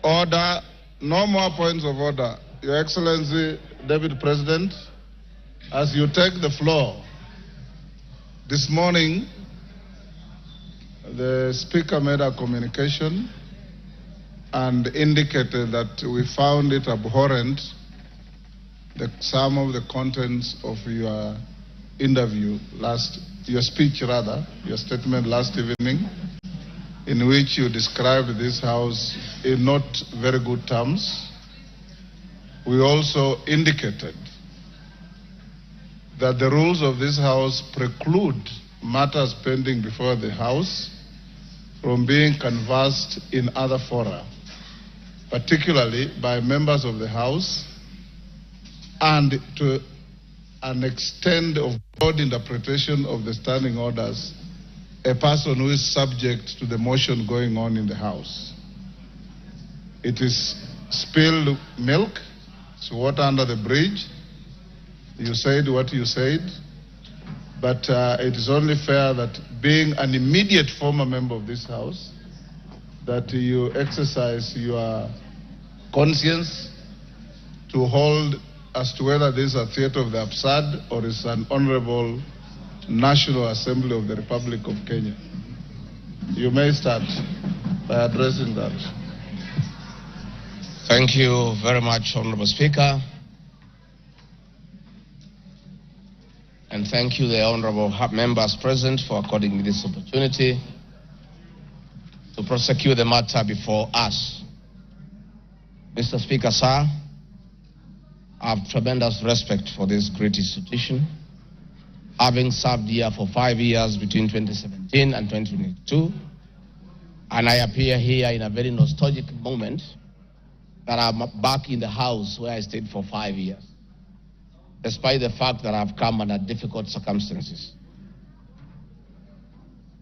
Order. No more points of order. Your Excellency, David President, as you take the floor, this morning, the Speaker made a communication and indicated that we found it abhorrent, some of the contents of your your statement last evening, in which you described this House in not very good terms. We also indicated that the rules of this House preclude matters pending before the House from being canvassed in other fora, particularly by members of the House, and to an extent of broad interpretation of the standing orders, a person who is subject to the motion going on in the House. It is spilled milk, it's water under the bridge. You said what you said, but it is only fair that, being an immediate former member of this House, that you exercise your conscience to hold as to whether this is a theater of the absurd or is an honorable National Assembly of the Republic of Kenya. You may start by addressing that. Thank you very much, Honorable Speaker. And thank you, the honorable members present, for according me this opportunity to prosecute the matter before us. Mr. Speaker, sir, I have tremendous respect for this great institution, having served here for 5 years between 2017 and 2022, and I appear here in a very nostalgic moment that I'm back in the House where I stayed for 5 years, despite the fact that I've come under difficult circumstances.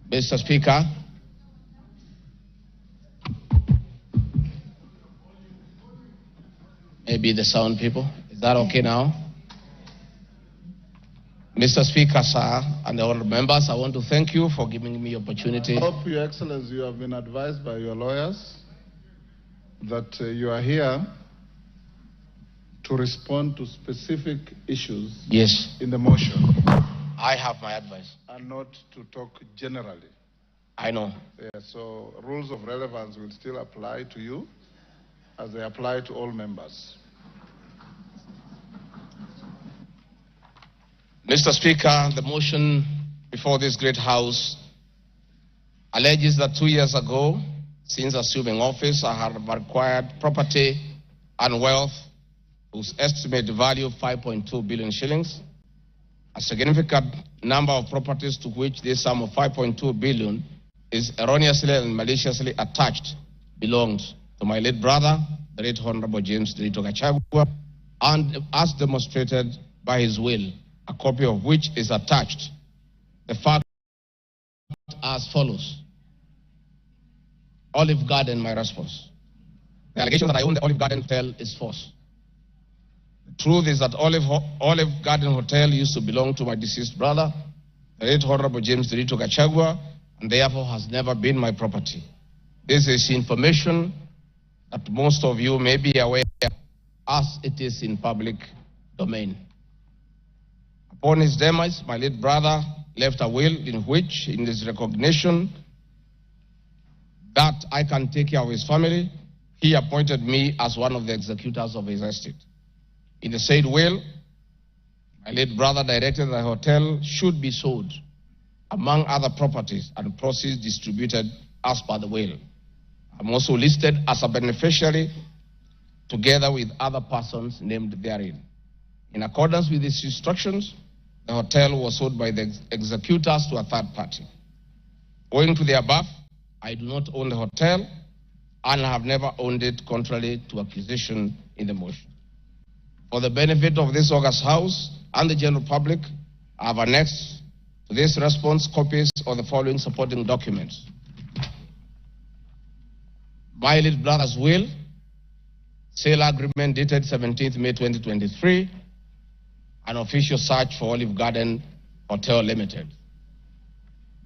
Mr. Speaker, maybe the sound people, is that okay now? Mr. Speaker, sir, and the honorable members, I want to thank you for giving me opportunity. I hope, Your Excellency, you have been advised by your lawyers that you are here to respond to specific issues in the motion. I have my advice. And not to talk generally. I know. Yeah, so rules of relevance will still apply to you as they apply to all members. Mr. Speaker, the motion before this great House alleges that 2 years ago, since assuming office, I have acquired property and wealth whose estimated value of 5.2 billion shillings. A significant number of properties to which this sum of 5.2 billion is erroneously and maliciously attached belongs to my late brother, the late Honorable James Gachagua, and as demonstrated by his will, a copy of which is attached. The fact as follows. Olive Garden, my response. The allegation that I own the Olive Garden Hotel is false. The truth is that Olive Garden Hotel used to belong to my deceased brother, the late Honorable James Gachagua, and therefore has never been my property. This is information that most of you may be aware as it is in public domain. Upon his demise, my late brother left a will in which, in his recognition that I can take care of his family, he appointed me as one of the executors of his estate. In the said will, my late brother directed that the hotel should be sold, among other properties, and proceeds distributed as per the will. I'm also listed as a beneficiary together with other persons named therein. In accordance with these instructions, the hotel was sold by the executors to a third party. Owing to the above, I do not own the hotel and have never owned it, contrary to accusation in the motion. For the benefit of this august House and the general public, I have annexed to this response copies of the following supporting documents. My late brother's will, sale agreement dated 17th May 2023, an official search for Olive Garden Hotel Limited.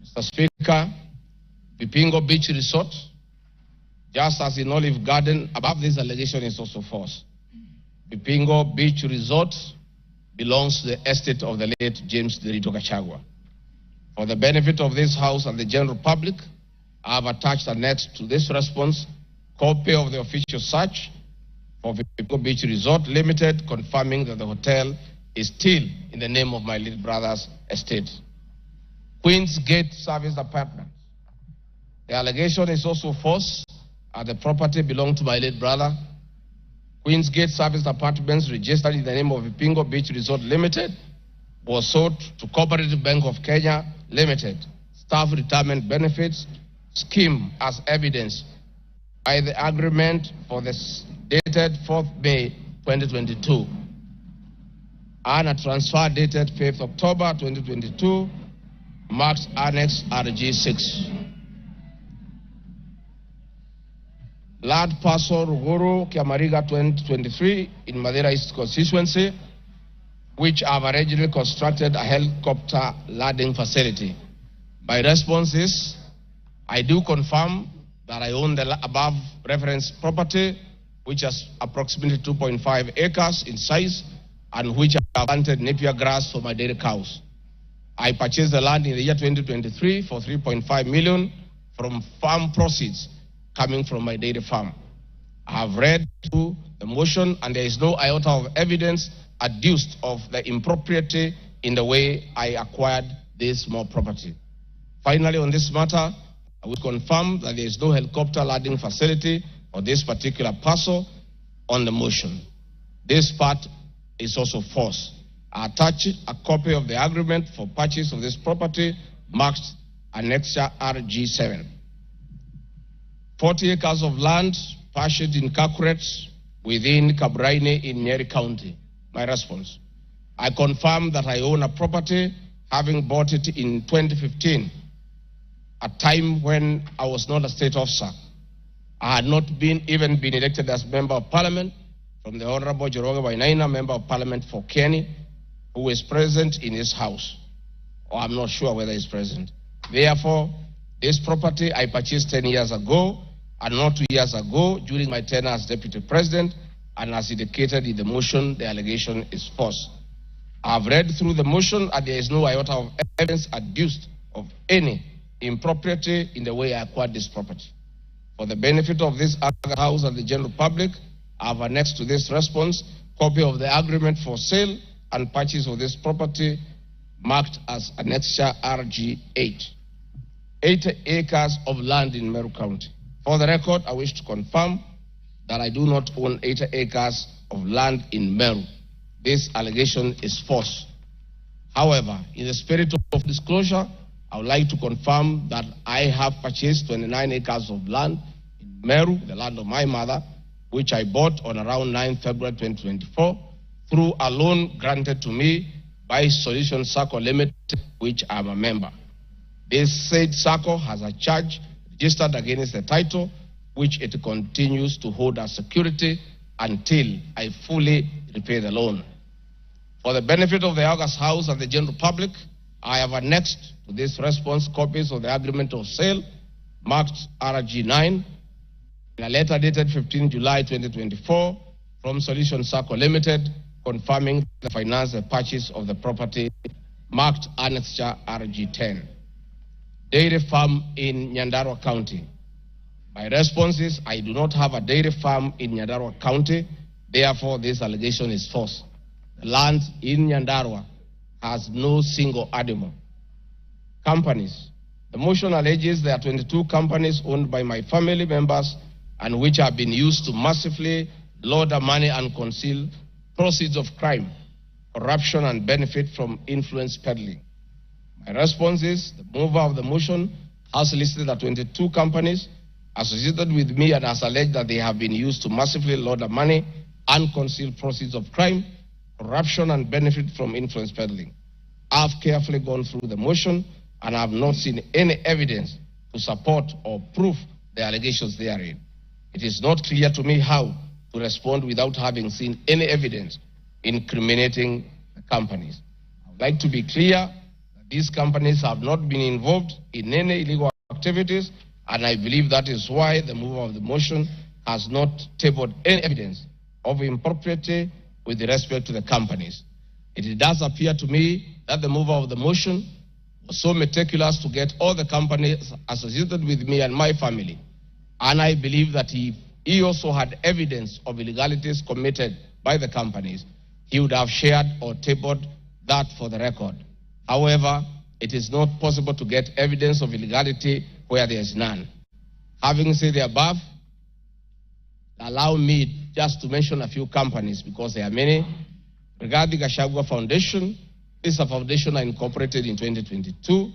Mr. Speaker, Vipingo Beach Resort, Just as in Olive Garden, above this allegation is also false. Vipingo Beach Resort belongs to the estate of the late James Gachagua. For the benefit of this House and the general public, I have attached annexed to this response copy of the official search for Vipingo Beach Resort Limited, confirming that the hotel is still in the name of my late brother's estate. Queen's Gate Service Apartments. The allegation is also false, as the property belonged to my late brother. Queen's Gate Service Apartments, registered in the name of Vipingo Beach Resort Limited, was sold to Cooperative Bank of Kenya Limited, Staff Retirement Benefits Scheme, as evidenced by the agreement for this dated 4th May 2022 and a transfer dated 5th October 2022, marks Annex RG6. Land parcel Ruguru Kiamariga 2023 in Madeira East constituency, which have originally constructed a helicopter landing facility. My response is, I do confirm that I own the above referenced property, which is approximately 2.5 acres in size and which have planted napier grass for my dairy cows. I purchased the land in the year 2023 for 3.5 million from farm proceeds coming from my dairy farm. I have read through the motion and there is no iota of evidence adduced of the impropriety in the way I acquired this small property. Finally, on this matter, I will confirm that there is no helicopter landing facility for this particular parcel on the motion. This part is also false. I attach a copy of the agreement for purchase of this property marked Annexure RG7. 40 acres of land purchased in Kakuret within Kabraine in Meru County. My response, I confirm that I own a property, having bought it in 2015, a time when I was not a state officer. I had not even been elected as Member of Parliament from the Honorable Joroge Wainaina, Member of Parliament for Kenny, who is present in this House, or I'm not sure whether he's present. Therefore, this property I purchased 10 years ago, and not 2 years ago during my tenure as Deputy President, and as indicated in the motion, the allegation is false. I have read through the motion and there is no iota of evidence adduced of any impropriety in the way I acquired this property. For the benefit of this House and the general public, I have annexed to this response copy of the agreement for sale and purchase of this property marked as Annexure RG8. 80 acres of land in Meru County. For the record, I wish to confirm that I do not own 80 acres of land in Meru. This allegation is false. However, in the spirit of disclosure, I would like to confirm that I have purchased 29 acres of land in Meru, the land of my mother, which I bought on around 9 February 2024 through a loan granted to me by Solution Circle Limited, which I am a member. This said circle has a charge registered against the title, which it continues to hold as security until I fully repay the loan. For the benefit of the August House and the general public, I have annexed to this response copies of the agreement of sale marked RG9 in a letter dated 15 July 2024 from Solution Circle Limited, confirming the finance the purchase of the property marked Annexure RG10. Dairy farm in Nyandarua County. My response is I do not have a dairy farm in Nyandarua County, therefore this allegation is false. The land in Nyandarua has no single animal. Companies. The motion alleges there are 22 companies owned by my family members and which have been used to massively launder money and conceal proceeds of crime, corruption, and benefit from influence peddling. My response is the mover of the motion has listed the 22 companies associated with me and has alleged that they have been used to massively launder money and conceal proceeds of crime, corruption, and benefit from influence peddling. I've carefully gone through the motion and I have not seen any evidence to support or prove the allegations therein. It is not clear to me how to respond without having seen any evidence incriminating the companies. I would like to be clear that these companies have not been involved in any illegal activities And I believe that is why the mover of the motion has not tabled any evidence of impropriety with respect to the companies. It does appear to me that the mover of the motion was so meticulous to get all the companies associated with me and my family. And I believe that he also had evidence of illegalities committed by the companies. He would have shared or tabled that for the record. However, it is not possible to get evidence of illegality where there is none. Having said the above, allow me just to mention a few companies because there are many. Regarding Gachagua Foundation, this is a foundation incorporated in 2022,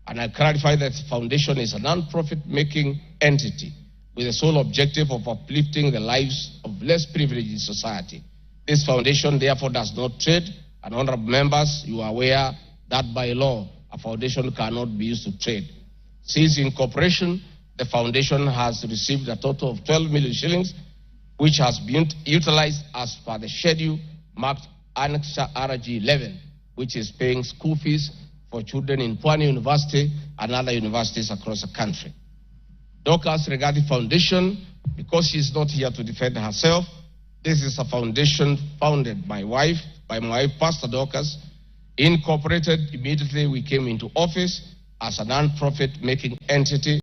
and I clarify that the foundation is a non-profit making entity with the sole objective of uplifting the lives of less privileged in society. This foundation therefore does not trade, and honorable members, you are aware that by law, a foundation cannot be used to trade. Since incorporation, the foundation has received a total of 12 million shillings, which has been utilized as per the schedule marked Annex RG 11, which is paying school fees for children in Pwani University and other universities across the country. Dorcas Rigathi Foundation, because she is not here to defend herself, this is a foundation founded by my wife, Pastor Dorcas, incorporated immediately we came into office as a non-profit making entity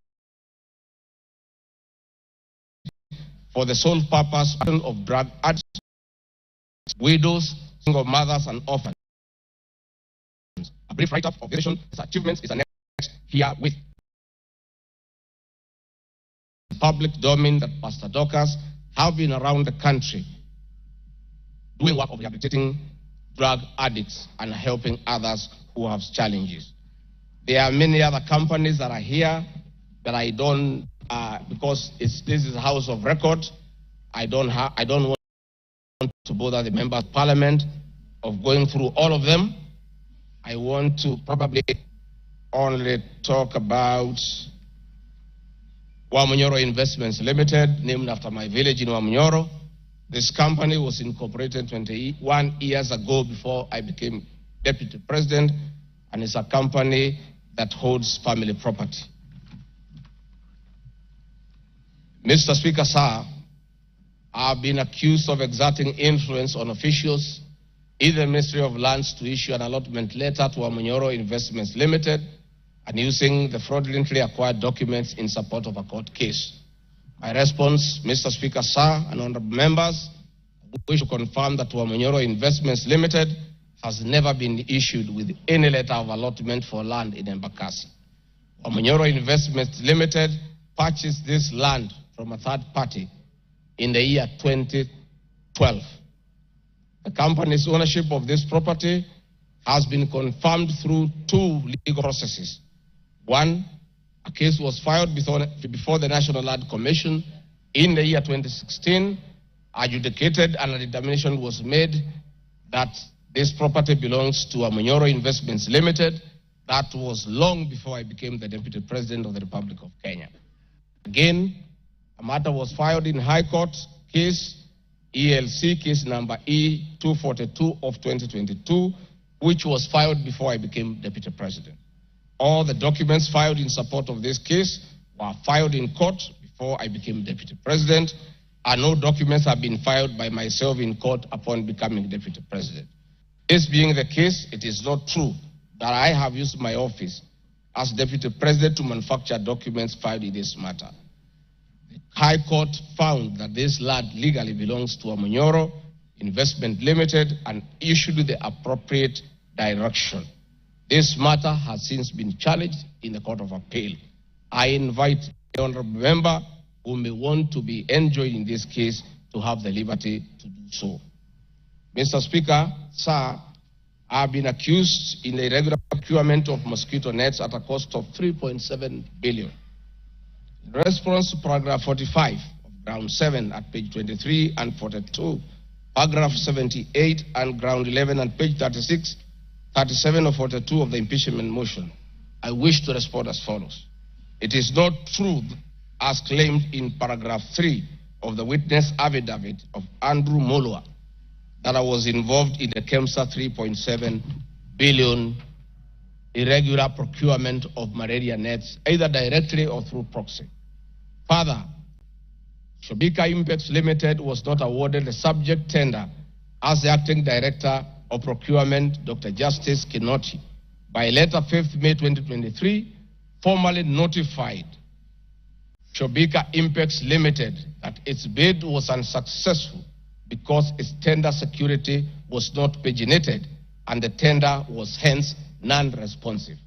for the sole purpose of drug addicts, widows, single mothers, and orphans. A brief write-up of Devolution, its achievements is annexed here with public domain that Pastor Dorcas have been around the country doing work of rehabilitating drug addicts and helping others who have challenges. There are many other companies that are here that I don't, because this is a house of record, I don't want to bother the member of parliament of going through all of them. I want to probably only talk about Amoro Investments Limited, named after my village in Amoro. This company was incorporated 21 years ago before I became deputy president, and it's a company that holds family property. Mr. Speaker, sir, I've been accused of exerting influence on officials in the Ministry of Lands to issue an allotment letter to Amoro Investments Limited and using the fraudulently acquired documents in support of a court case. My response, Mr. Speaker, sir, and honorable members, I wish to confirm that Amoro Investments Limited has never been issued with any letter of allotment for land in Embakasi. Amoro Investments Limited purchased this land from a third party in the year 2012. The company's ownership of this property has been confirmed through two legal processes. One, a case was filed before the National Land Commission in the year 2016, adjudicated, and a determination was made that this property belongs to Amoro Investments Limited. That was long before I became the Deputy President of the Republic of Kenya. Again, a matter was filed in High Court, case ELC, case number E242 of 2022, which was filed before I became Deputy President. All the documents filed in support of this case were filed in court before I became Deputy President, and no documents have been filed by myself in court upon becoming Deputy President. This being the case, it is not true that I have used my office as Deputy President to manufacture documents filed in this matter. The High Court found that this land legally belongs to Amoro Investment Limited and issued the appropriate direction. This matter has since been challenged in the Court of Appeal. I invite the honorable member who may want to be enjoined in this case to have the liberty to do so. Mr. Speaker, sir, I have been accused in the irregular procurement of mosquito nets at a cost of 3.7 billion. In response to paragraph 45 of ground 7 at page 23 and 42, paragraph 78 and ground 11 and page 36, 37 or 42 of the impeachment motion, I wish to respond as follows. It is not true, as claimed in paragraph 3 of the witness affidavit of Andrew Molwa, that I was involved in the KEMSA 3.7 billion irregular procurement of malaria nets, either directly or through proxy. Further, Shobika Impex Limited was not awarded the subject tender as the acting director of procurement, Dr. Justice Kinoti, by letter 5th May 2023, formally notified Shobika Impex Limited that its bid was unsuccessful because its tender security was not paginated and the tender was hence non-responsive.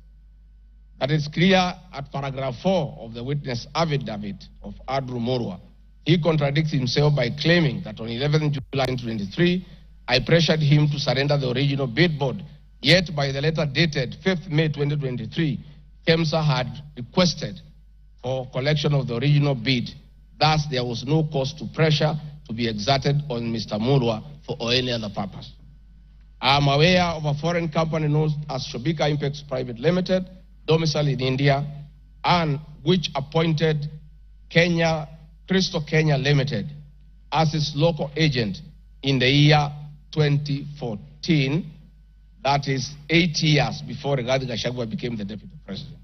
That is clear at paragraph 4 of the witness affidavit of Andrew Morua. He contradicts himself by claiming that on 11 July 2023, I pressured him to surrender the original bid board, yet by the letter dated 5th May 2023, KEMSA had requested for collection of the original bid. Thus, there was no cause to pressure to be exerted on Mr. Morua for any other purpose. I am aware of a foreign company known as Shobika Impex Private Limited, domiciled in India, and which appointed Crystal Kenya Limited as its local agent in the year 2014, that is 8 years before Rigathi Gachagua became the deputy president.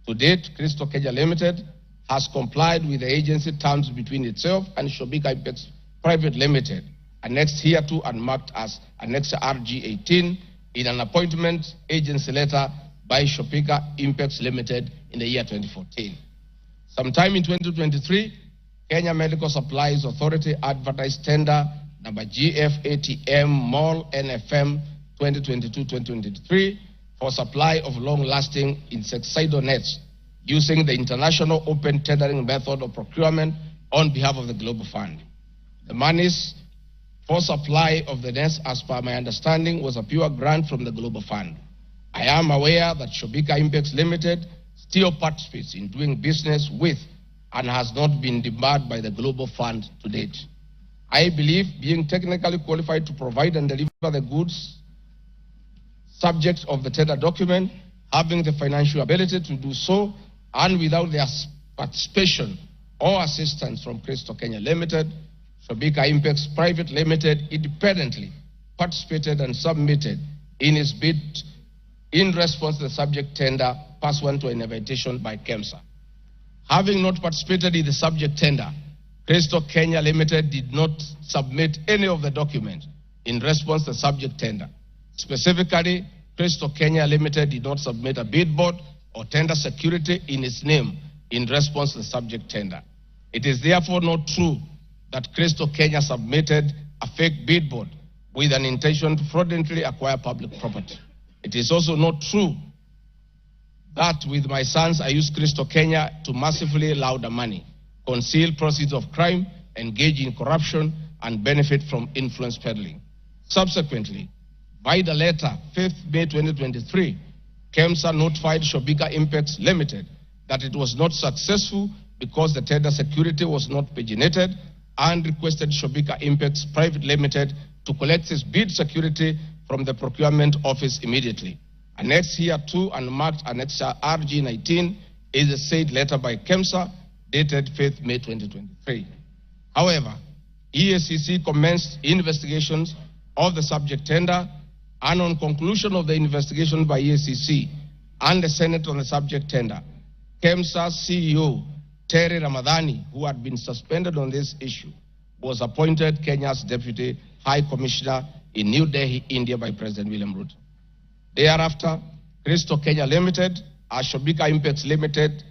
To date, Crystal Kenya Limited has complied with the agency terms between itself and Shobika Impex Private Limited, annexed hereto and marked as Annex RG18 in an appointment agency letter by Shobika Impex Limited in the year 2014. Sometime in 2023, Kenya Medical Supplies Authority advertised tender number GFATM MOL NFM 2022-2023 for supply of long-lasting insecticidal nets using the international open tendering method of procurement on behalf of the Global Fund. The monies for supply of the nets, as per my understanding, was a pure grant from the Global Fund. I am aware that Shobika Impex Limited still participates in doing business with and has not been debarred by the Global Fund to date. I believe being technically qualified to provide and deliver the goods subject of the tender document, having the financial ability to do so, and without their participation or assistance from Crystal Kenya Limited, Shobika Impex Private Limited independently participated and submitted in its bid in response to the subject tender pursuant to an invitation by KEMSA. Having not participated in the subject tender, Crystal Kenya Limited did not submit any of the documents in response to the subject tender. Specifically, Crystal Kenya Limited did not submit a bid board or tender security in its name in response to the subject tender. It is therefore not true that Crystal Kenya submitted a fake bid board with an intention to fraudulently acquire public property. It is also not true that with my sons I used Crystal Kenya to massively launder money, conceal proceeds of crime, engage in corruption, and benefit from influence peddling. Subsequently, by the letter 5th May 2023, KEMSA notified Shobika Impex Limited that it was not successful because the tender security was not paginated, and requested Shobika Impex Private Limited to collect its bid security from the procurement office immediately. Annexed hereto and marked Annex RG19 is a said letter by KEMSA dated 5th May 2023. However, EACC commenced investigations of the subject tender, and on conclusion of the investigation by EACC and the Senate on the subject tender, KEMSA CEO Terry Ramadhani, who had been suspended on this issue, was appointed Kenya's Deputy High Commissioner in New Delhi, India by President William Ruto. Thereafter, Crystal Kenya Limited, a Shobika Impex Limited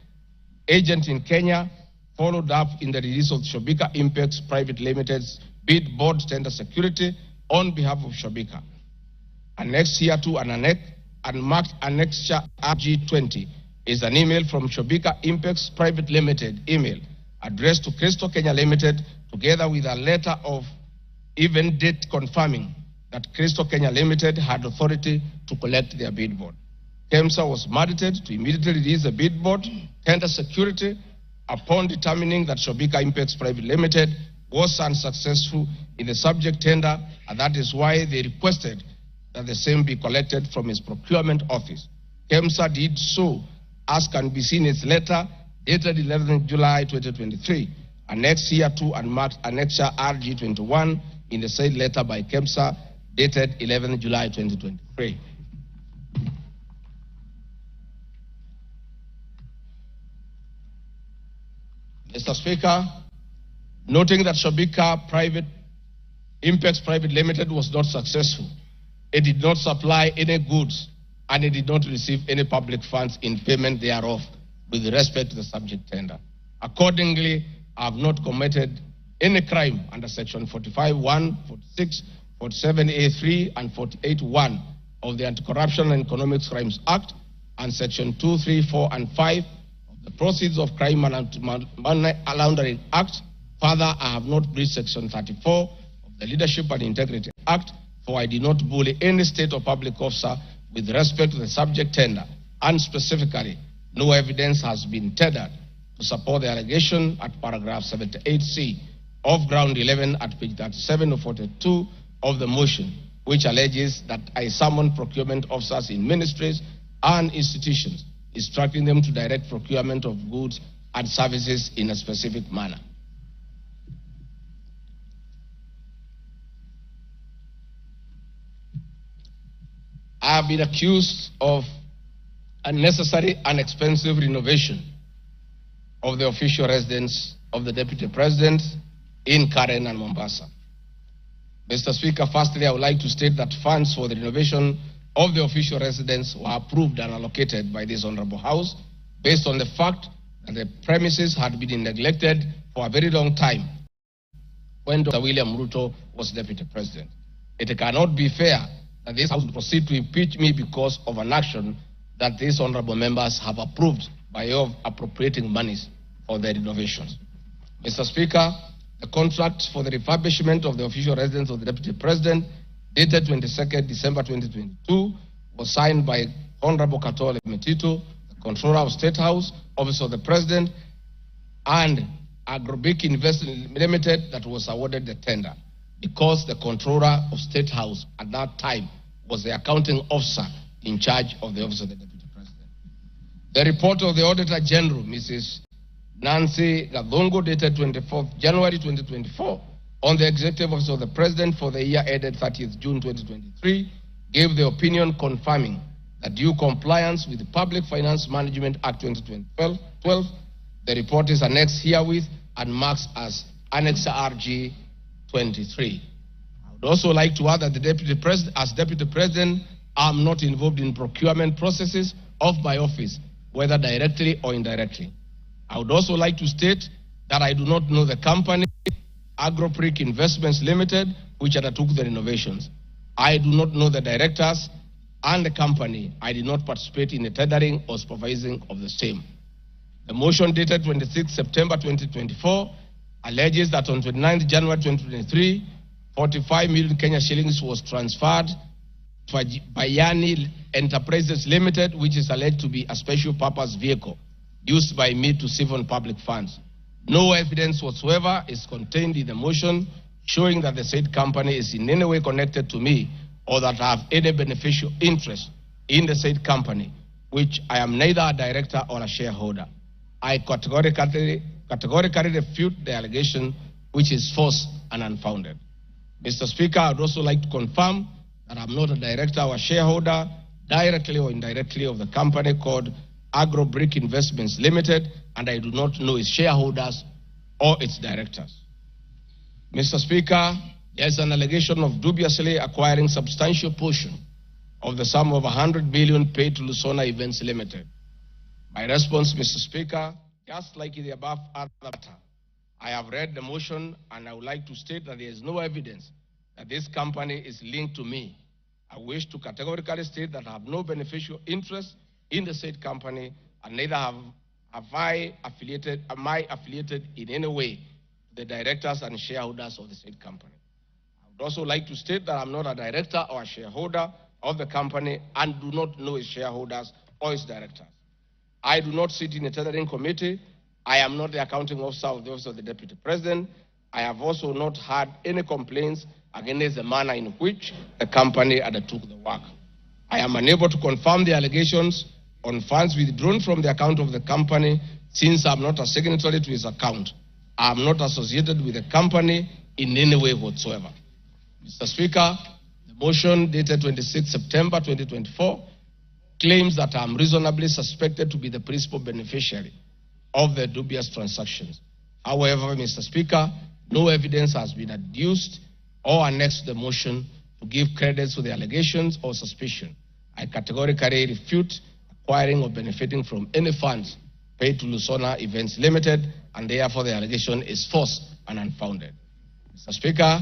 agent in Kenya, followed up in the release of Shobika Impex Private Limited's bid board tender security on behalf of Shobika. Annexed hereto and marked Annexure RG20 is an email from Shobika Impex Private Limited email addressed to Crystal Kenya Limited, together with a letter of even date confirming that Crystal Kenya Limited had authority to collect their bid board. KEMSA was mandated to immediately release the bid board tender security upon determining that Shobika Impex Private Limited was unsuccessful in the subject tender, and that is why they requested that the same be collected from its procurement office. KEMSA did so, as can be seen in its letter dated 11 July 2023, annexed hereto and marked Annexure RG21 in the said letter by KEMSA dated 11 July 2023. Mr. Speaker, noting that Shobika Impex Private Limited was not successful, it did not supply any goods and it did not receive any public funds in payment thereof with respect to the subject tender. Accordingly, I have not committed any crime under Section 45(1), 46, 47(a)(3), and 48(1) of the Anti-Corruption and Economic Crimes Act and Section 2, 3, 4, and 5 of the Proceeds of Crime and Money Laundering Act. Further, I have not breached Section 34 of the Leadership and Integrity Act, for I did not bully any state or public officer with respect to the subject tender, and specifically, no evidence has been tendered to support the allegation at paragraph 78C of ground 11 at page 37 or 42 of the motion, which alleges that I summoned procurement officers in ministries and institutions, instructing them to direct procurement of goods and services in a specific manner. I have been accused of unnecessary and expensive renovation of the official residence of the Deputy President in Karen and Mombasa. Mr. Speaker, firstly, I would like to state that funds for the renovation of the official residence were approved and allocated by this Honorable House based on the fact that the premises had been neglected for a very long time when Dr. William Ruto was Deputy President. It cannot be fair that this House will proceed to impeach me because of an action that these honorable members have approved by way of appropriating monies for the renovations. Mr. Speaker, the contract for the refurbishment of the official residence of the Deputy President, dated 22nd December 2022, was signed by Honorable Katole Metito, the Controller of State House, Office of the President, and Agrobic Investments Limited that was awarded the tender, because the Controller of State House at that time was the accounting officer in charge of the Office of the Deputy President. The report of the Auditor General, Mrs. Nancy Gadongo, dated 24th January 2024, on the Executive Office of the President for the year ended 30th June 2023, gave the opinion confirming that due compliance with the Public Finance Management Act 2012, the report is annexed herewith and marks as Annex RG 23. I would also like to add that the Deputy President, as Deputy President, I am not involved in procurement processes of my office, whether directly or indirectly. I would also like to state that I do not know the company, Agrobic Investments Limited, which undertook the renovations. I do not know the directors and the company. I did not participate in the tendering or supervising of the same. The motion dated 26 September 2024 alleges that on 29 January 2023, 45 million Kenya shillings was transferred to Bayani Enterprises Limited, which is alleged to be a special purpose vehicle used by me to siphon public funds. No evidence whatsoever is contained in the motion showing that the said company is in any way connected to me or that I have any beneficial interest in the said company, which I am neither a director or a shareholder. I categorically refute the allegation, which is false and unfounded. Mr. Speaker, I would also like to confirm that I'm not a director or a shareholder, directly or indirectly, of the company called Agrobic Investments Limited, and I do not know its shareholders or its directors. Mr. Speaker, there is an allegation of dubiously acquiring substantial portion of the sum of 100 million paid to Lusona Events Limited. My response, Mr. Speaker, just like in the above other matter, I have read the motion and I would like to state that there is no evidence that this company is linked to me. I wish to categorically state that I have no beneficial interest in the said company, and neither am I affiliated in any way to the directors and shareholders of the said company. I would also like to state that I'm not a director or a shareholder of the company and do not know its shareholders or its directors. I do not sit in a tendering committee. I am not the accounting officer of the Office of the Deputy President. I have also not had any complaints against the manner in which the company undertook the work. I am unable to confirm the allegations on funds withdrawn from the account of the company, since I am not a signatory to its account. I am not associated with the company in any way whatsoever. Mr. Speaker, the motion dated 26 September 2024 claims that I am reasonably suspected to be the principal beneficiary of the dubious transactions. However, Mr. Speaker, no evidence has been adduced or annexed to the motion to give credence to the allegations or suspicion. I categorically refute acquiring or benefiting from any funds paid to Lusona Events Limited, and therefore the allegation is false and unfounded. Mr. Speaker,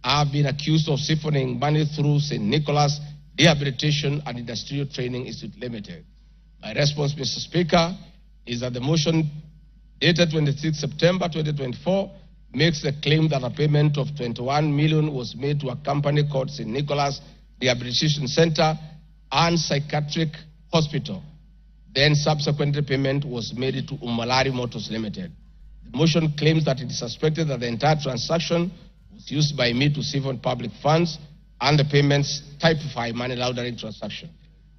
I have been accused of siphoning money through St. Nicholas Rehabilitation and Industrial Training Institute Limited. My response, Mr. Speaker, is that the motion dated 26 September 2024 makes the claim that a payment of 21 million was made to a company called St. Nicholas Rehabilitation Center and Psychiatric Hospital. Then subsequently payment was made to Umalari Motors Limited. The motion claims that it is suspected that the entire transaction was used by me to siphon public funds and the payments typify money laundering transaction.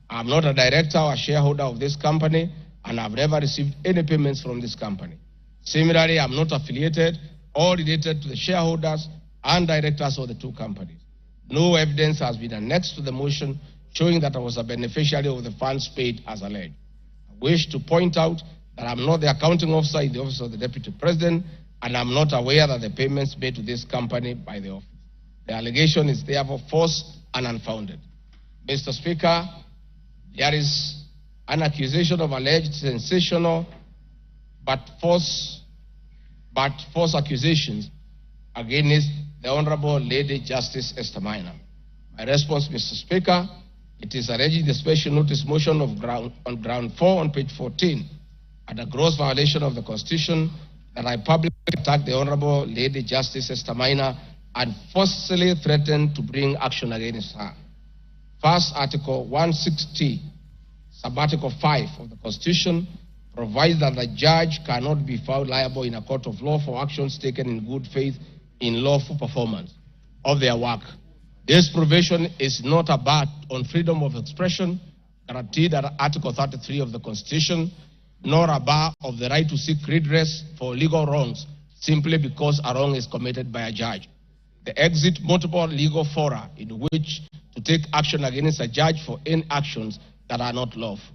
I am not a director or a shareholder of this company and I have never received any payments from this company. Similarly, I am not affiliated or related to the shareholders and directors of the two companies. No evidence has been annexed to the motion showing that I was a beneficiary of the funds paid as alleged. I wish to point out that I am not the accounting officer in the office of the Deputy President and I am not aware that the payments made to this company by the office. The allegation is therefore false and unfounded. Mr. Speaker, there is an accusation of alleged sensational but false accusations against the Honorable Lady Justice Esther Maina. My response, Mr. Speaker, it is alleged in the special notice motion on ground 4 on page 14 at a gross violation of the Constitution that I publicly attacked the Honorable Lady Justice Esther Maina and forcefully threatened to bring action against her. First, Article 160, Sub-Article 5 of the Constitution provides that the judge cannot be found liable in a court of law for actions taken in good faith in lawful performance of their work. This provision is not a bar on freedom of expression guaranteed under Article 33 of the Constitution, nor a bar of the right to seek redress for legal wrongs simply because a wrong is committed by a judge. They exit multiple legal fora in which to take action against a judge for any actions that are not lawful.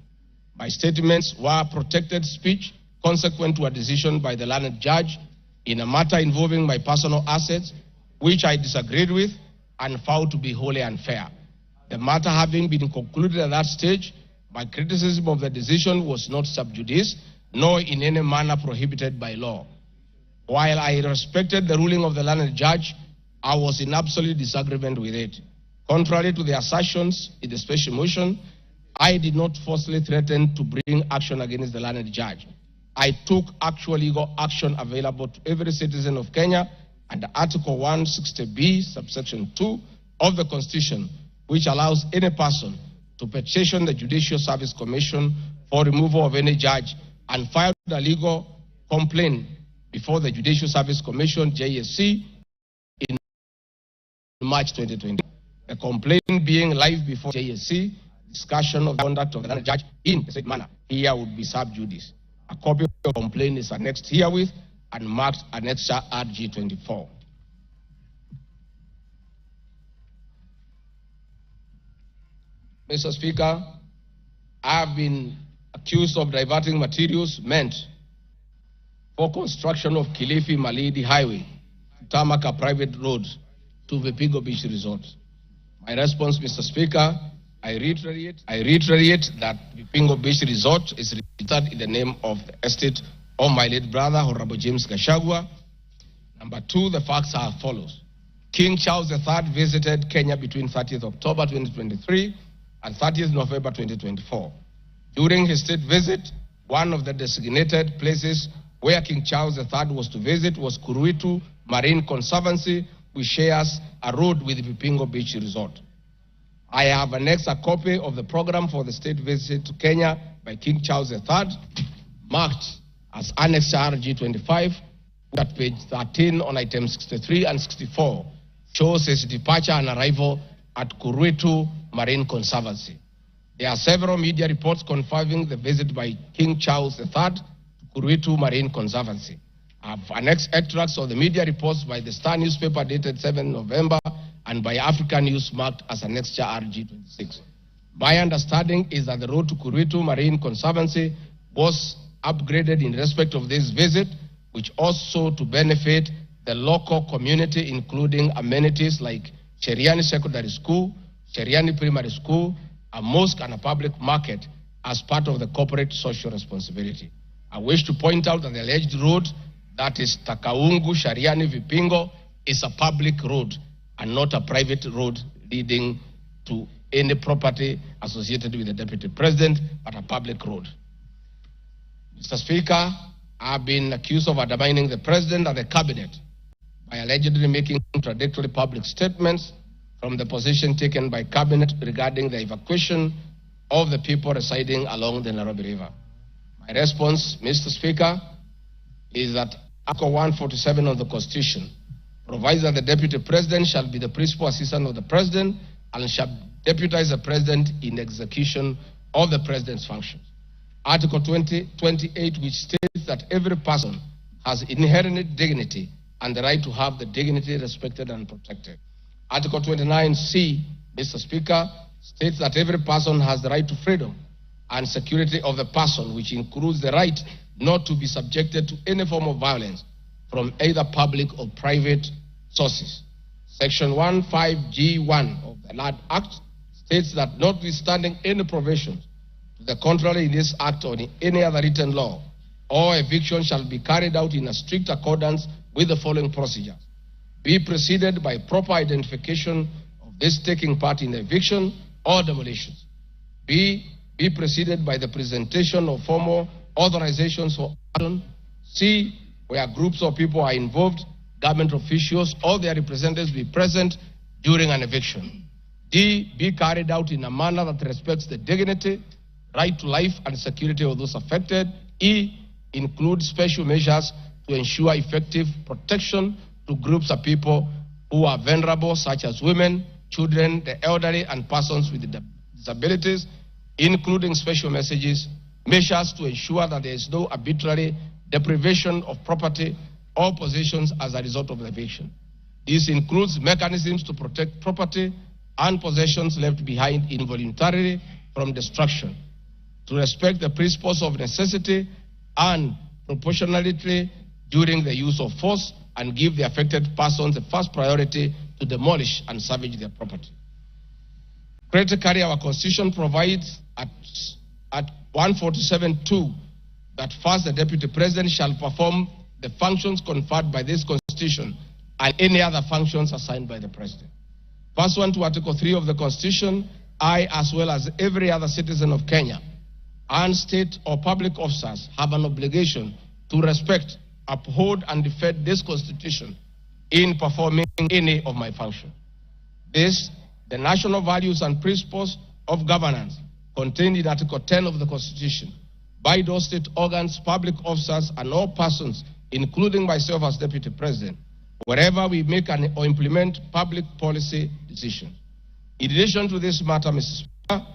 My statements were protected speech consequent to a decision by the learned judge in a matter involving my personal assets, which I disagreed with and found to be wholly unfair. The matter having been concluded at that stage, my criticism of the decision was not sub judice, nor in any manner prohibited by law. While I respected the ruling of the learned judge, I was in absolute disagreement with it. Contrary to the assertions in the special motion, I did not falsely threaten to bring action against the learned judge. I took actual legal action available to every citizen of Kenya under Article 160B, subsection 2 of the Constitution, which allows any person to petition the Judicial Service Commission for removal of any judge and file a legal complaint before the Judicial Service Commission, JSC, in March 2020. The complaint being live before JSC, discussion of the conduct of the judge in the same manner here would be sub judice. A copy of the complaint is annexed herewith and marked Annexure RG24. Mr. Speaker, I have been accused of diverting materials meant for construction of Kilifi Malindi Highway to tarmac a private road to Vipingo Beach Resort. My response, Mr. Speaker, I reiterate that Vipingo Beach Resort is registered in the name of the estate of my late brother, Honorable James Gachagua. Number two, the facts are as follows. King Charles III visited Kenya between 30th October 2023 and 30th November 2024. During his state visit, one of the designated places where King Charles III was to visit was Kuruitu Marine Conservancy, which shares a road with Vipingo Beach Resort. I have annexed a copy of the program for the state visit to Kenya by King Charles III, marked as Annexure RG25, at page 13 on items 63 and 64, shows his departure and arrival at Kuruitu Marine Conservancy. There are several media reports confirming the visit by King Charles III to Kuruitu Marine Conservancy. I have annexed extracts of the media reports by the Star newspaper dated 7 November and by African News marked as Annexure RG26. My understanding is that the road to Kuruitu Marine Conservancy was upgraded in respect of this visit which also to benefit the local community, including amenities like Cheriani Secondary School, Cheriani Primary School, a mosque and a public market as part of the corporate social responsibility. I wish to point out that the alleged road, that is Takaungu, Shariani, Vipingo, is a public road and not a private road leading to any property associated with the Deputy President, but a public road. Mr. Speaker, I've been accused of undermining the President and the Cabinet by allegedly making contradictory public statements from the position taken by Cabinet regarding the evacuation of the people residing along the Nairobi River. My response, Mr. Speaker, is that Article 147 of the Constitution provides that the Deputy President shall be the principal assistant of the President and shall deputize the President in execution of the President's functions. Article 28, which states that every person has inherent dignity and the right to have the dignity respected and protected. Article 29C, Mr. Speaker, states that every person has the right to freedom and security of the person, which includes the right not to be subjected to any form of violence from either public or private sources. Section 15G1 of the Land Act states that notwithstanding any provisions to the contrary in this act or in any other written law, all eviction shall be carried out in a strict accordance with the following procedures. Be preceded by proper identification of this taking part in eviction or demolitions. Be preceded by the presentation of formal authorizations for action. C, where groups of people are involved, government officials or their representatives be present during an eviction. D, be carried out in a manner that respects the dignity, right to life and security of those affected. E, include special measures to ensure effective protection to groups of people who are vulnerable, such as women, children, the elderly, and persons with disabilities, including special measures to ensure that there is no arbitrary deprivation of property or possessions as a result of the eviction. This includes mechanisms to protect property and possessions left behind involuntarily from destruction, to respect the principles of necessity and proportionality during the use of force, and give the affected persons the first priority to demolish and salvage their property. Critically, our Constitution provides at 147(2) that first the Deputy President shall perform the functions conferred by this Constitution and any other functions assigned by the President. Pursuant to Article 3 of the Constitution, I, as well as every other citizen of Kenya, and state or public officers have an obligation to respect, uphold, and defend this Constitution in performing any of my functions. This, the national values and principles of governance contained in Article 10 of the Constitution, by those state organs, public officers, and all persons, including myself as Deputy President, wherever we make or implement public policy decisions. In addition to this matter, Mr. Speaker,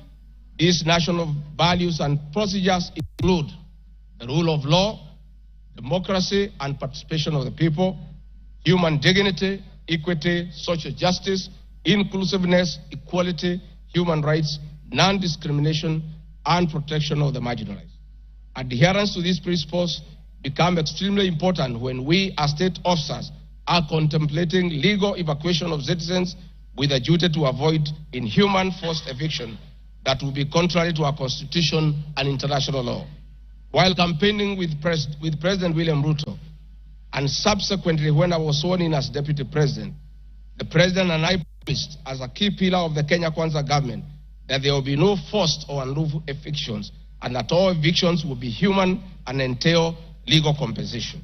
these national values and procedures include the rule of law, democracy and participation of the people, human dignity, equity, social justice, inclusiveness, equality, human rights, non-discrimination, and protection of the marginalized. Adherence to these principles become extremely important when we as state officers are contemplating legal evacuation of citizens with a duty to avoid inhuman forced eviction that will be contrary to our Constitution and international law. While campaigning with President William Ruto, and subsequently when I was sworn in as Deputy President, the President and I promised as a key pillar of the Kenya Kwanza government that there will be no forced or unlawful evictions and that all evictions will be human and entail legal compensation.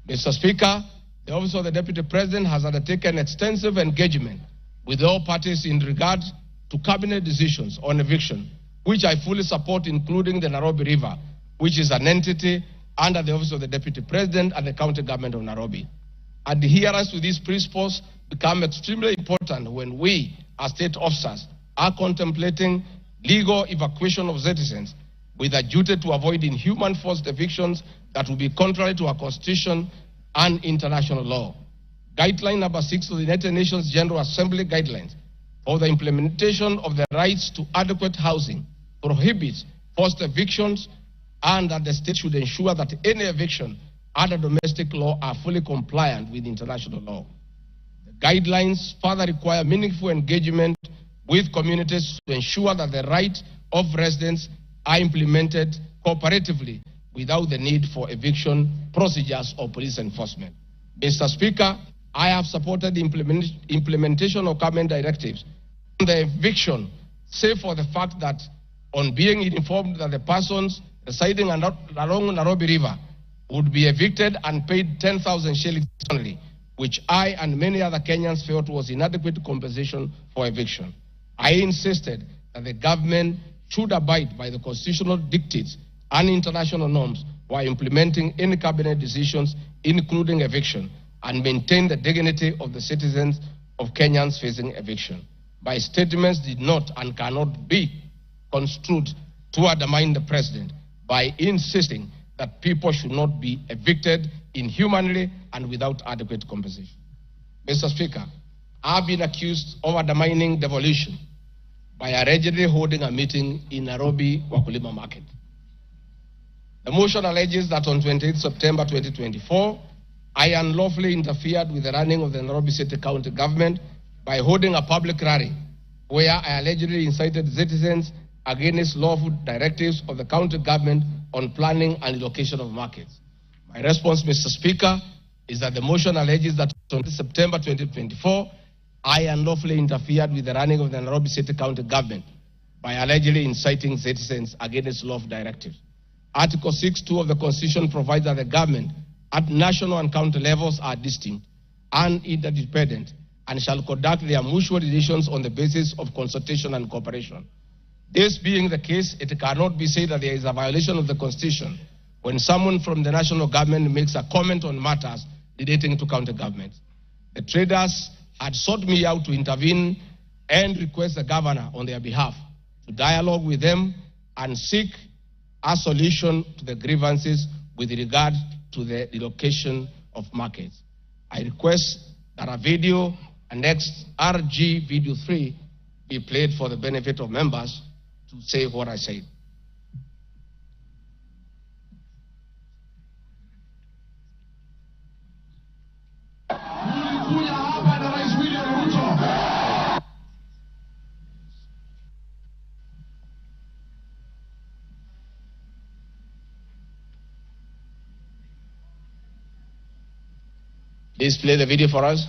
Mr. Speaker, the Office of the Deputy President has undertaken extensive engagement with all parties in regard to cabinet decisions on eviction, which I fully support, including the Nairobi River, which is an entity under the Office of the Deputy President and the county government of Nairobi. Adherence to these principles become extremely important when we, as state officers, are contemplating legal evacuation of citizens with a duty to avoid inhuman forced evictions that will be contrary to our Constitution and international law. Guideline number 6 of the United Nations General Assembly Guidelines for the implementation of the rights to adequate housing prohibits forced evictions, and that the state should ensure that any eviction under domestic law are fully compliant with international law. The guidelines further require meaningful engagement with communities to ensure that the rights of residents are implemented cooperatively without the need for eviction procedures or police enforcement. Mr. Speaker, I have supported the implementation of government directives on the eviction, save for the fact that on being informed that the persons residing along Nairobi River would be evicted and paid 10,000 shillings only, which I and many other Kenyans felt was inadequate compensation for eviction. I insisted that the government should abide by the constitutional dictates and international norms while implementing any cabinet decisions, including eviction, and maintain the dignity of the citizens of Kenyans facing eviction. My statements did not and cannot be construed to undermine the president by insisting that people should not be evicted inhumanly and without adequate compensation. Mr. Speaker, I've been accused of undermining devolution by allegedly holding a meeting in Nairobi Wakulima Market. The motion alleges that on 28 September 2024, I unlawfully interfered with the running of the Nairobi City County government by holding a public rally where I allegedly incited citizens against lawful directives of the county government on planning and location of markets. My response, Mr. Speaker, is that the motion alleges that on September 2024, I unlawfully interfered with the running of the Nairobi City County government by allegedly inciting citizens against lawful directives. Article 6(2) of the Constitution provides that the government at national and county levels are distinct and interdependent and shall conduct their mutual relations on the basis of consultation and cooperation. This being the case, it cannot be said that there is a violation of the Constitution when someone from the national government makes a comment on matters relating to county governments. The traders had sought me out to intervene and request the governor on their behalf to dialogue with them and seek a solution to the grievances with regard to the relocation of markets. I request that a video annexed RG Video 3 be played for the benefit of members to say what I said. Please play the video for us.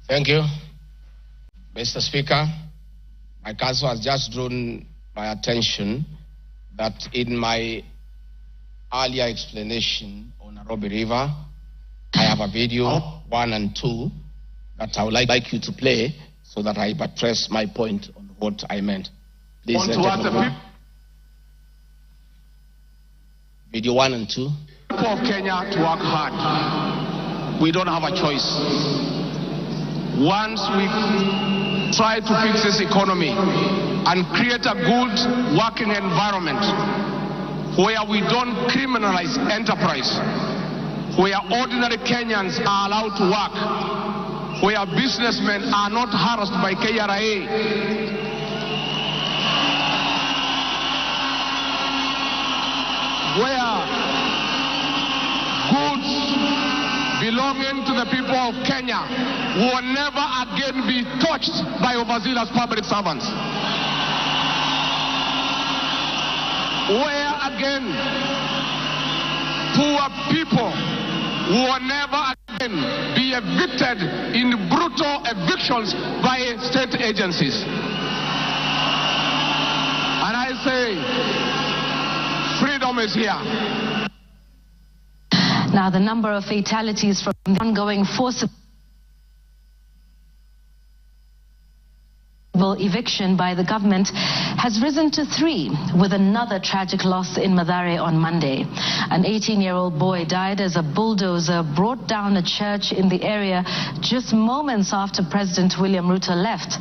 Thank you, Mr. Speaker. My counsel has just drawn my attention that in my earlier explanation on Nairobi River, I have a video 1 and 2 that I would like you to play so that I buttress my point on what I meant. Please, video 1 and 2. People of Kenya to work hard. We don't have a choice. Once we try to fix this economy and create a good working environment where we don't criminalize enterprise, where ordinary Kenyans are allowed to work, where businessmen are not harassed by KRA, where goods belonging to the people of Kenya will never again be touched by overzealous public servants. Where again poor people will never again be evicted in brutal evictions by state agencies. And I say, freedom is here. Now, the number of fatalities from the ongoing forcible eviction by the government has risen to 3, with another tragic loss in Mathare on Monday. An 18-year-old boy died as a bulldozer brought down a church in the area just moments after President William Ruto left.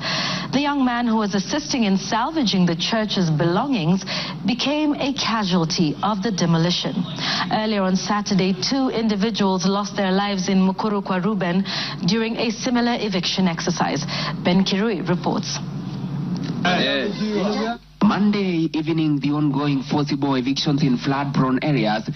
The young man, who was assisting in salvaging the church's belongings, became a casualty of the demolition. Earlier on Saturday, 2 individuals lost their lives in Mukuru kwa Ruben during a similar eviction exercise. Ben Kirui reports. Monday evening, the ongoing forcible evictions in flood-prone areas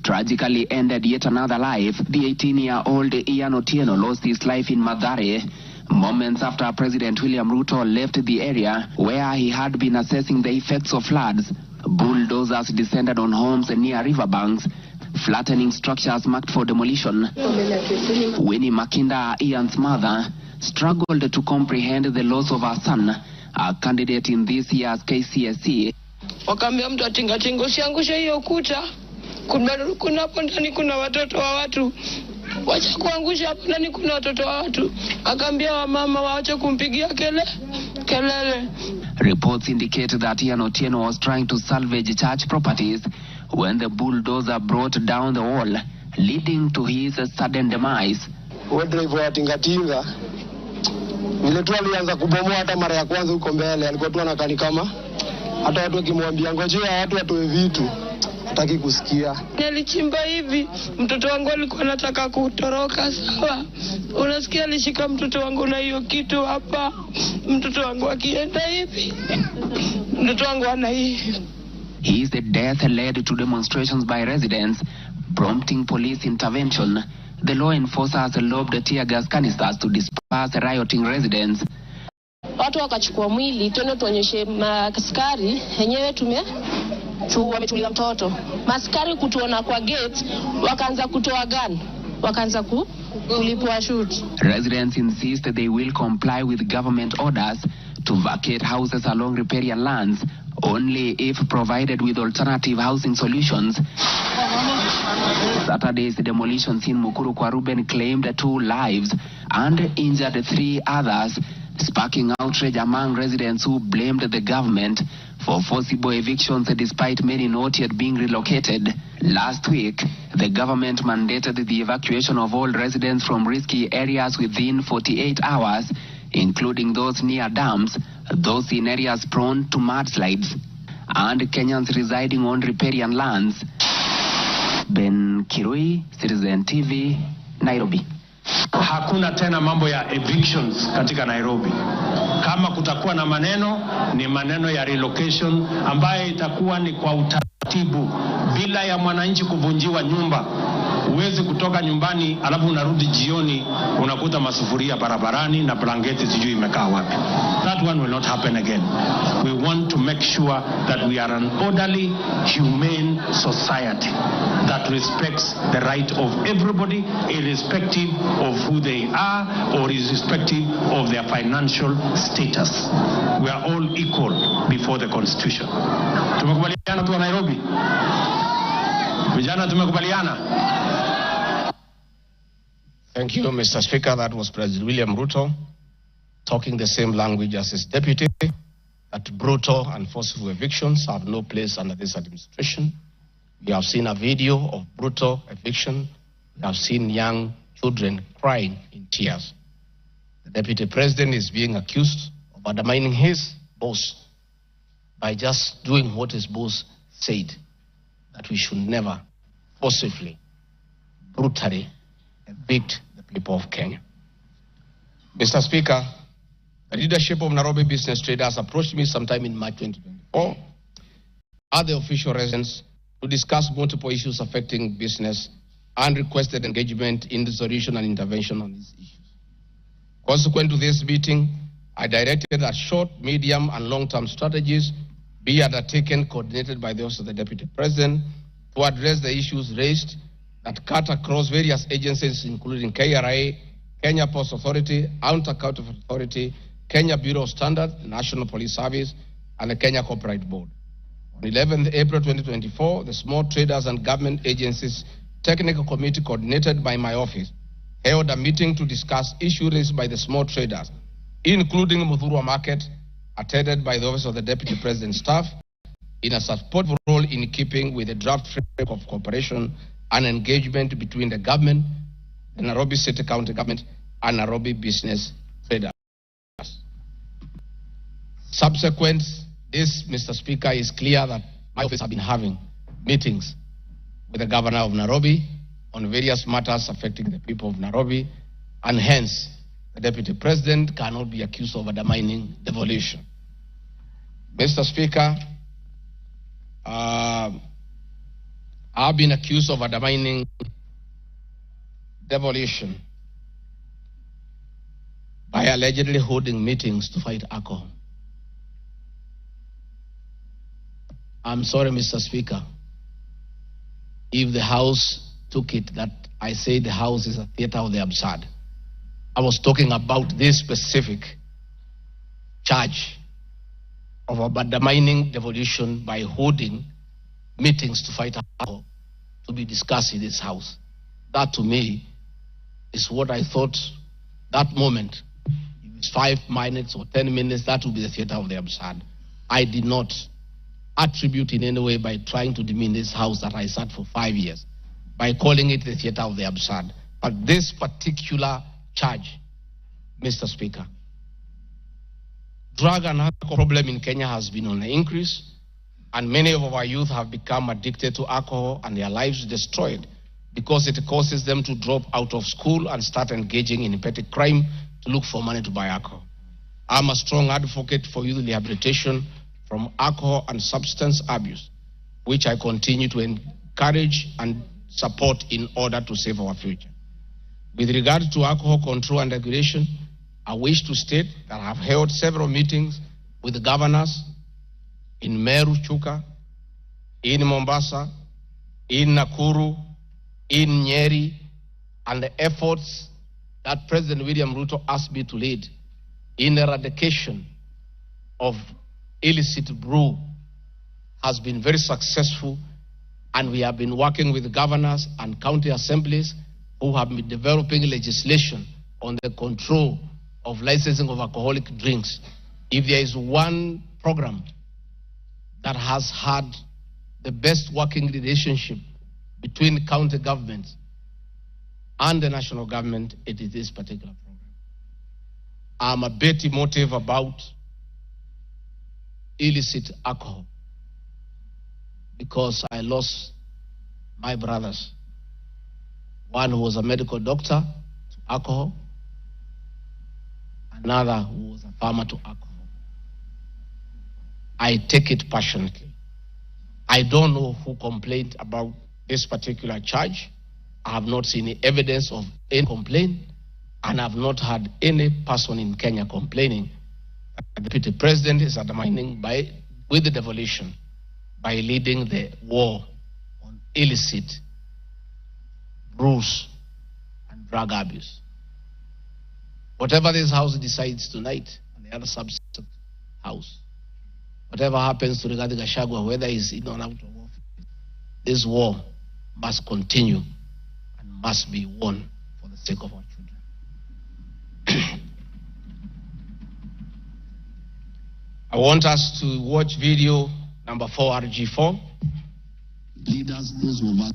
tragically ended yet another life. The 18-year-old Ian Otieno lost his life in Mathare moments after President William Ruto left the area where he had been assessing the effects of floods. Bulldozers descended on homes near riverbanks, flattening structures marked for demolition. Winnie Makinda, Ian's mother, struggled to comprehend the loss of her son, a candidate in this year's KCSE. Wakaambia mtu atingatinga usiangushe hiyo ukuta. Kuna hapo ndani kuna watoto wa watu. Wacha kuangusha hapo ndani kuna watoto wa watu. Akaambia wamama waache kumpigia kelele. Reports indicate that Ian Otieno was trying to salvage church properties when the bulldozer brought down the wall, leading to his sudden demise. Driver wa tingatinga vile tu alianza kubomoa hata mara ya kwanza huko mbele, alikuwa tu anakani kama hata watu wakimwambia ngojea watu watoe vitu hataki kusikia. Nilichimba hivi, mtoto wangu alikuwa anataka kutoroka, sawa. Unasikia alishika mtoto wangu na hiyo kitu hapa. Mtoto wangu akienda hivi, mtoto wangu ana hivi. His death led to demonstrations by residents, prompting police intervention. The law enforcers lobbed tear gas canisters to disperse rioting residents. Watu wakachukua mwili, tuende tuonyeshe maaskari, yenyewe wametulia mtoto. Maaskari kutuona kwa gate, wakaanza kutoa gun, wakaanza kulipua shoot. Residents insist they will comply with government orders to vacate houses along riparian lands only if provided with alternative housing solutions. Saturday's demolitions in Mukuru kwa Ruben claimed 2 lives and injured 3 others, sparking outrage among residents who blamed the government for forcible evictions despite many not yet being relocated. Last week, the government mandated the evacuation of all residents from risky areas within 48 hours, including those near dams, those in areas prone to mudslides, and Kenyans residing on riparian lands. Ben Kirui, Citizen TV, Nairobi. Hakuna tena mambo ya evictions katika Nairobi. Kama kutakuwa na maneno, ni maneno ya relocation ambayo itakuwa ni kwa utaratibu bila ya mwananchi kuvunjiwa nyumba. Huwezi kutoka nyumbani alafu unarudi jioni unakuta masufuria barabarani na blanketi sijui imekaa wapi. That one will not happen again. We want to make sure that we are an orderly, humane society that respects the right of everybody, irrespective of who they are or irrespective of their financial status. We are all equal before the Constitution. Tumekubaliana tu Nairobi? Vijana tumekubaliana? Thank you, Mr. Speaker. That was President William Ruto talking the same language as his deputy, that brutal and forceful evictions have no place under this administration. We have seen a video of brutal eviction. We have seen young children crying in tears. The deputy president is being accused of undermining his boss by just doing what his boss said, that we should never forcibly, brutally evict the people of Kenya. Mr. Speaker, the leadership of Nairobi business traders approached me sometime in March 2024 at the official residence to discuss multiple issues affecting business and requested engagement in the solution and intervention on these issues. Consequent to this meeting, I directed that short, medium, and long-term strategies be undertaken, coordinated by the Office of the Deputy President, to address the issues raised that cut across various agencies, including KRA, Kenya Post Authority, Anti-Counterfeit Authority, Kenya Bureau of Standards, National Police Service, and the Kenya Copyright Board. On 11th April 2024, the Small Traders and Government Agencies Technical Committee, coordinated by my office, held a meeting to discuss issues raised by the small traders, including Muthurwa Market, attended by the Office of the Deputy President's staff, in a supportive role in keeping with the draft framework of cooperation and engagement between the government, the Nairobi City County Government, and Nairobi business traders. Subsequent this, Mr. Speaker, is clear that my office has been having meetings with the Governor of Nairobi on various matters affecting the people of Nairobi, and hence the Deputy President cannot be accused of undermining devolution. Mr. Speaker, I've been accused of undermining devolution by allegedly holding meetings to fight alcohol. I'm sorry, Mr. Speaker, if the House took it that I say the House is a theater of the absurd. I was talking about this specific charge of undermining devolution by holding meetings to fight alcohol to be discussed in this House. That to me is what I thought that moment. If it's 5 minutes or 10 minutes, that would be the theater of the absurd. I did not attribute in any way by trying to demean this House that I sat for 5 years, by calling it the theater of the absurd. But this particular charge, Mr. Speaker, drug and alcohol problem in Kenya has been on the increase, and many of our youth have become addicted to alcohol and their lives destroyed because it causes them to drop out of school and start engaging in petty crime to look for money to buy alcohol. I'm a strong advocate for youth rehabilitation from alcohol and substance abuse, which I continue to encourage and support in order to save our future. With regard to alcohol control and regulation, I wish to state that I have held several meetings with the governors in Meru, Chuka, in Mombasa, in Nakuru, in Nyeri, and the efforts that President William Ruto asked me to lead in eradication of illicit brew has been very successful, and we have been working with governors and county assemblies who have been developing legislation on the control of licensing of alcoholic drinks. If there is one program that has had the best working relationship between county governments and the national government, it is this particular program. I'm a bit emotive about illicit alcohol because I lost my brothers. One who was a medical doctor to alcohol, another who was a farmer to alcohol. I take it passionately. I don't know who complained about this particular charge, I have not seen any evidence of any complaint, and I have not heard any person in Kenya complaining that the deputy president is undermining with the devolution by leading the war on illicit rules and drug abuse. Whatever this House decides tonight, and the other subset House, whatever happens to Rigathi Gachagua, whether he's in or out of office, this war must continue and must be won for the sake of our children. I want us to watch video number 4, RG4. Leaders, those of us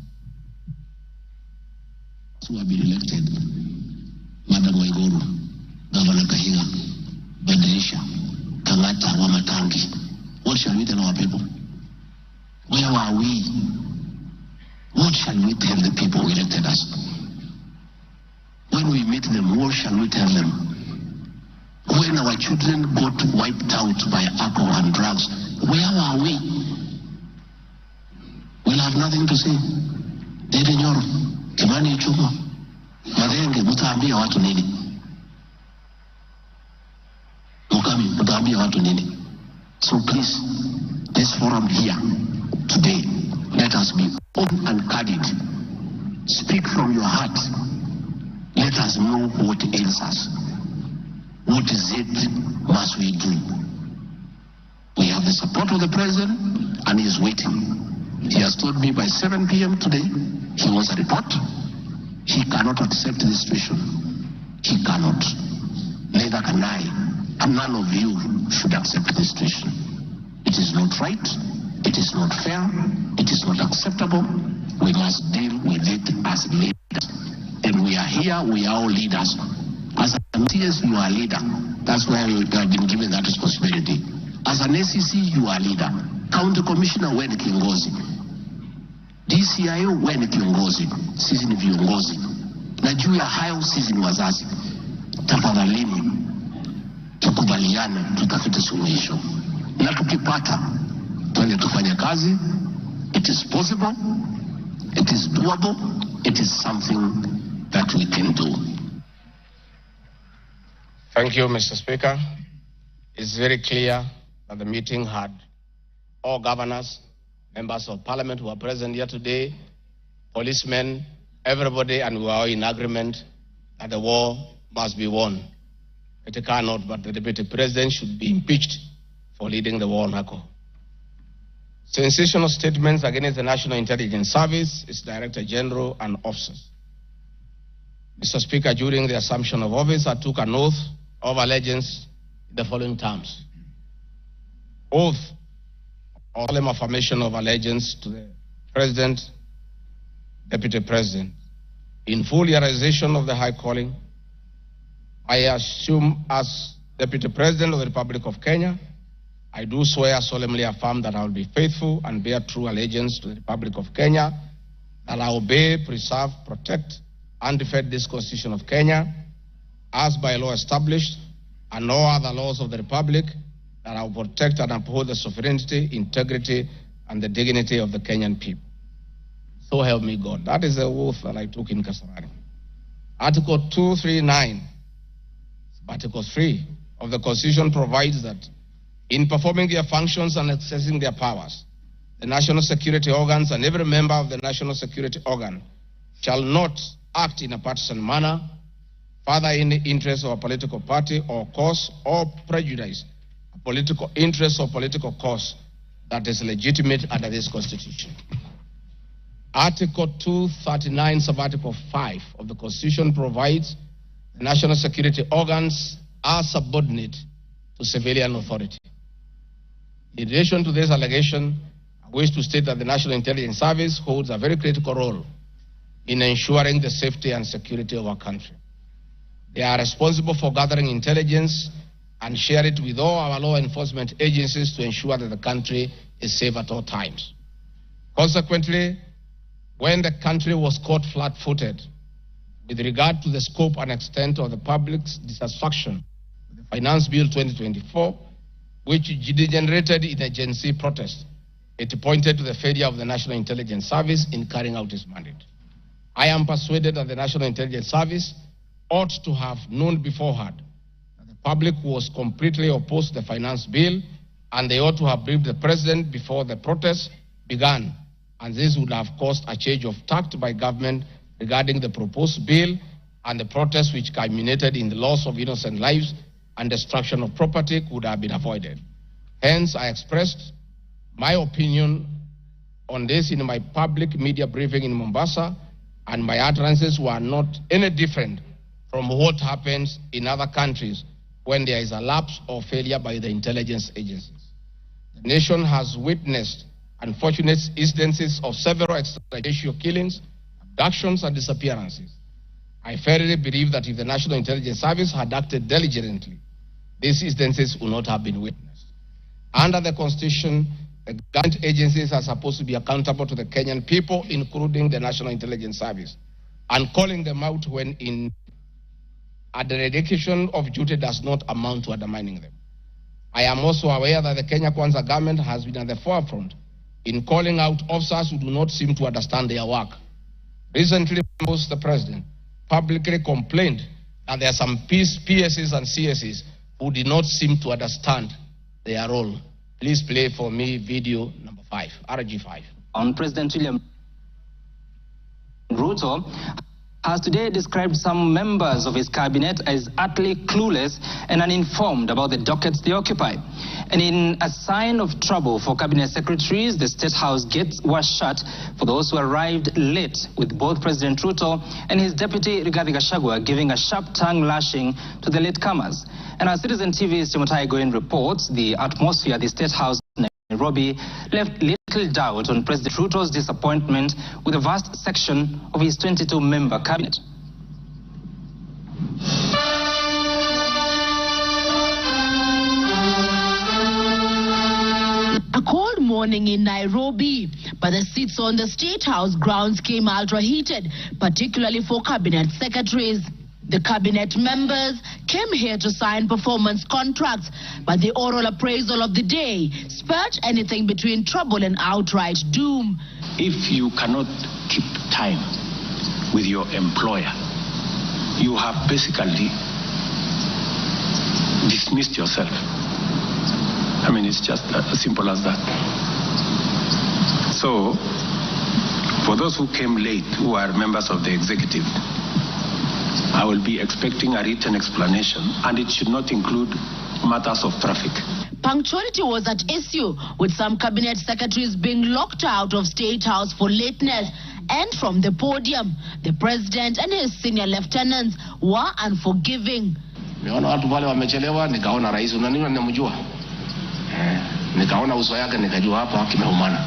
who have been elected, Madam Waiguru, Governor Kahiga, Badilisha, Kangata, Wamatangi, what shall we tell our people? Where are we? What shall we tell the people who elected us? When we meet them, what shall we tell them? When our children got wiped out by alcohol and drugs, where are we? We'll have nothing to say. Dede Nyoro, Kimani Ichung'wa, Madenge, mutaambia watu nini? Mukami, mutaambia watu nini? So please, this forum here today, let us be open and candid. Speak from your heart. Let us know what ails us. What is it must we do? We have the support of the president, and he is waiting. He has told me by 7 p.m. today, he wants a report. He cannot accept this situation. He cannot. Neither can I. And none of you should accept this situation. It is not right. It is not fair. It is not acceptable. We must deal with it as leaders. And we are here, we are all leaders. As an TS, you are a leader. That's why you have been given that responsibility. As an ACC, you are a leader. County Commissioner, wewe ni kiongozi. DCIO, wewe ni kiongozi. Sisi ni viongozi. Na juu ya hayo, sisi ni wazazi. Tafadhalini, tukubaliane, tutafute suluhisho. Na tukipata, tuende tufanye kazi. It is possible. It is doable. It is something that we can do. Thank you, Mr. Speaker. It's very clear that the meeting had all governors, members of parliament who are present here today, policemen, everybody, and we are all in agreement that the war must be won. It cannot, but the deputy president should be impeached for leading the war on alcohol. Sensational statements against the National Intelligence Service, its Director General, and officers. Mr. Speaker, during the assumption of office, I took an oath of allegiance in the following terms. Oath or solemn affirmation of allegiance to the President, Deputy President. In full realization of the high calling, I assume as Deputy President of the Republic of Kenya, I do swear solemnly affirm that I will be faithful and bear true allegiance to the Republic of Kenya, that I will obey, preserve, protect, and defend this Constitution of Kenya, as by law established, and all other laws of the Republic, that I will protect and uphold the sovereignty, integrity, and the dignity of the Kenyan people. So help me God. That is the oath that I took in Kasarani. Article 239, Article 3 of the Constitution provides that in performing their functions and accessing their powers, the national security organs and every member of the national security organ shall not act in a partisan manner, further in the interest of a political party or cause, or prejudice a political interest or political cause that is legitimate under this Constitution. Article 239, sub-article 5 of the Constitution provides the national security organs are subordinate to civilian authority. In relation to this allegation, I wish to state that the National Intelligence Service holds a very critical role in ensuring the safety and security of our country. They are responsible for gathering intelligence and share it with all our law enforcement agencies to ensure that the country is safe at all times. Consequently, when the country was caught flat-footed with regard to the scope and extent of the public's dissatisfaction with the Finance Bill 2024, which degenerated in a Gen Z protest, it pointed to the failure of the National Intelligence Service in carrying out its mandate. I am persuaded that the National Intelligence Service ought to have known beforehand that the public was completely opposed to the finance bill, and they ought to have briefed the president before the protests began, and this would have caused a change of tact by government regarding the proposed bill, and the protests which culminated in the loss of innocent lives and destruction of property could have been avoided. Hence, I expressed my opinion on this in my public media briefing in Mombasa, and my utterances were not any different from what happens in other countries when there is a lapse or failure by the intelligence agencies. The nation has witnessed unfortunate instances of several extrajudicial killings, abductions, and disappearances. I firmly believe that if the National Intelligence Service had acted diligently, these instances would not have been witnessed. Under the Constitution, the government agencies are supposed to be accountable to the Kenyan people, including the National Intelligence Service, and calling them out when a dereliction of duty does not amount to undermining them. I am also aware that the Kenya Kwanza government has been at the forefront in calling out officers who do not seem to understand their work. Recently, the president publicly complained that there are some PSs and CSs who did not seem to understand their role. Please play for me video number 5, RG5. On President William Ruto has today described some members of his cabinet as utterly clueless and uninformed about the dockets they occupy. And in a sign of trouble for cabinet secretaries, the State House gates were shut for those who arrived late, with both President Ruto and his deputy Rigathi Gachagua giving a sharp tongue lashing to the latecomers. And our Citizen TV's Timothai Goin reports the atmosphere at the State House in Nairobi left little doubt on President Ruto's disappointment with a vast section of his 22-member cabinet. A cold morning in Nairobi, but the seats on the State House grounds came ultra-heated, particularly for cabinet secretaries. The cabinet members came here to sign performance contracts, but the oral appraisal of the day spurred anything between trouble and outright doom. If you cannot keep time with your employer, you have basically dismissed yourself. I mean, it's just as simple as that. So, for those who came late, who are members of the executive, I will be expecting a written explanation, and it should not include matters of traffic. Punctuality was at issue, with some cabinet secretaries being locked out of State House for lateness. And from the podium, the president and his senior lieutenants were unforgiving. Niona watu wale wamechelewa, nikaona rais unaniona namjua. Nikaona uso yake nikajua hapa kimeumana.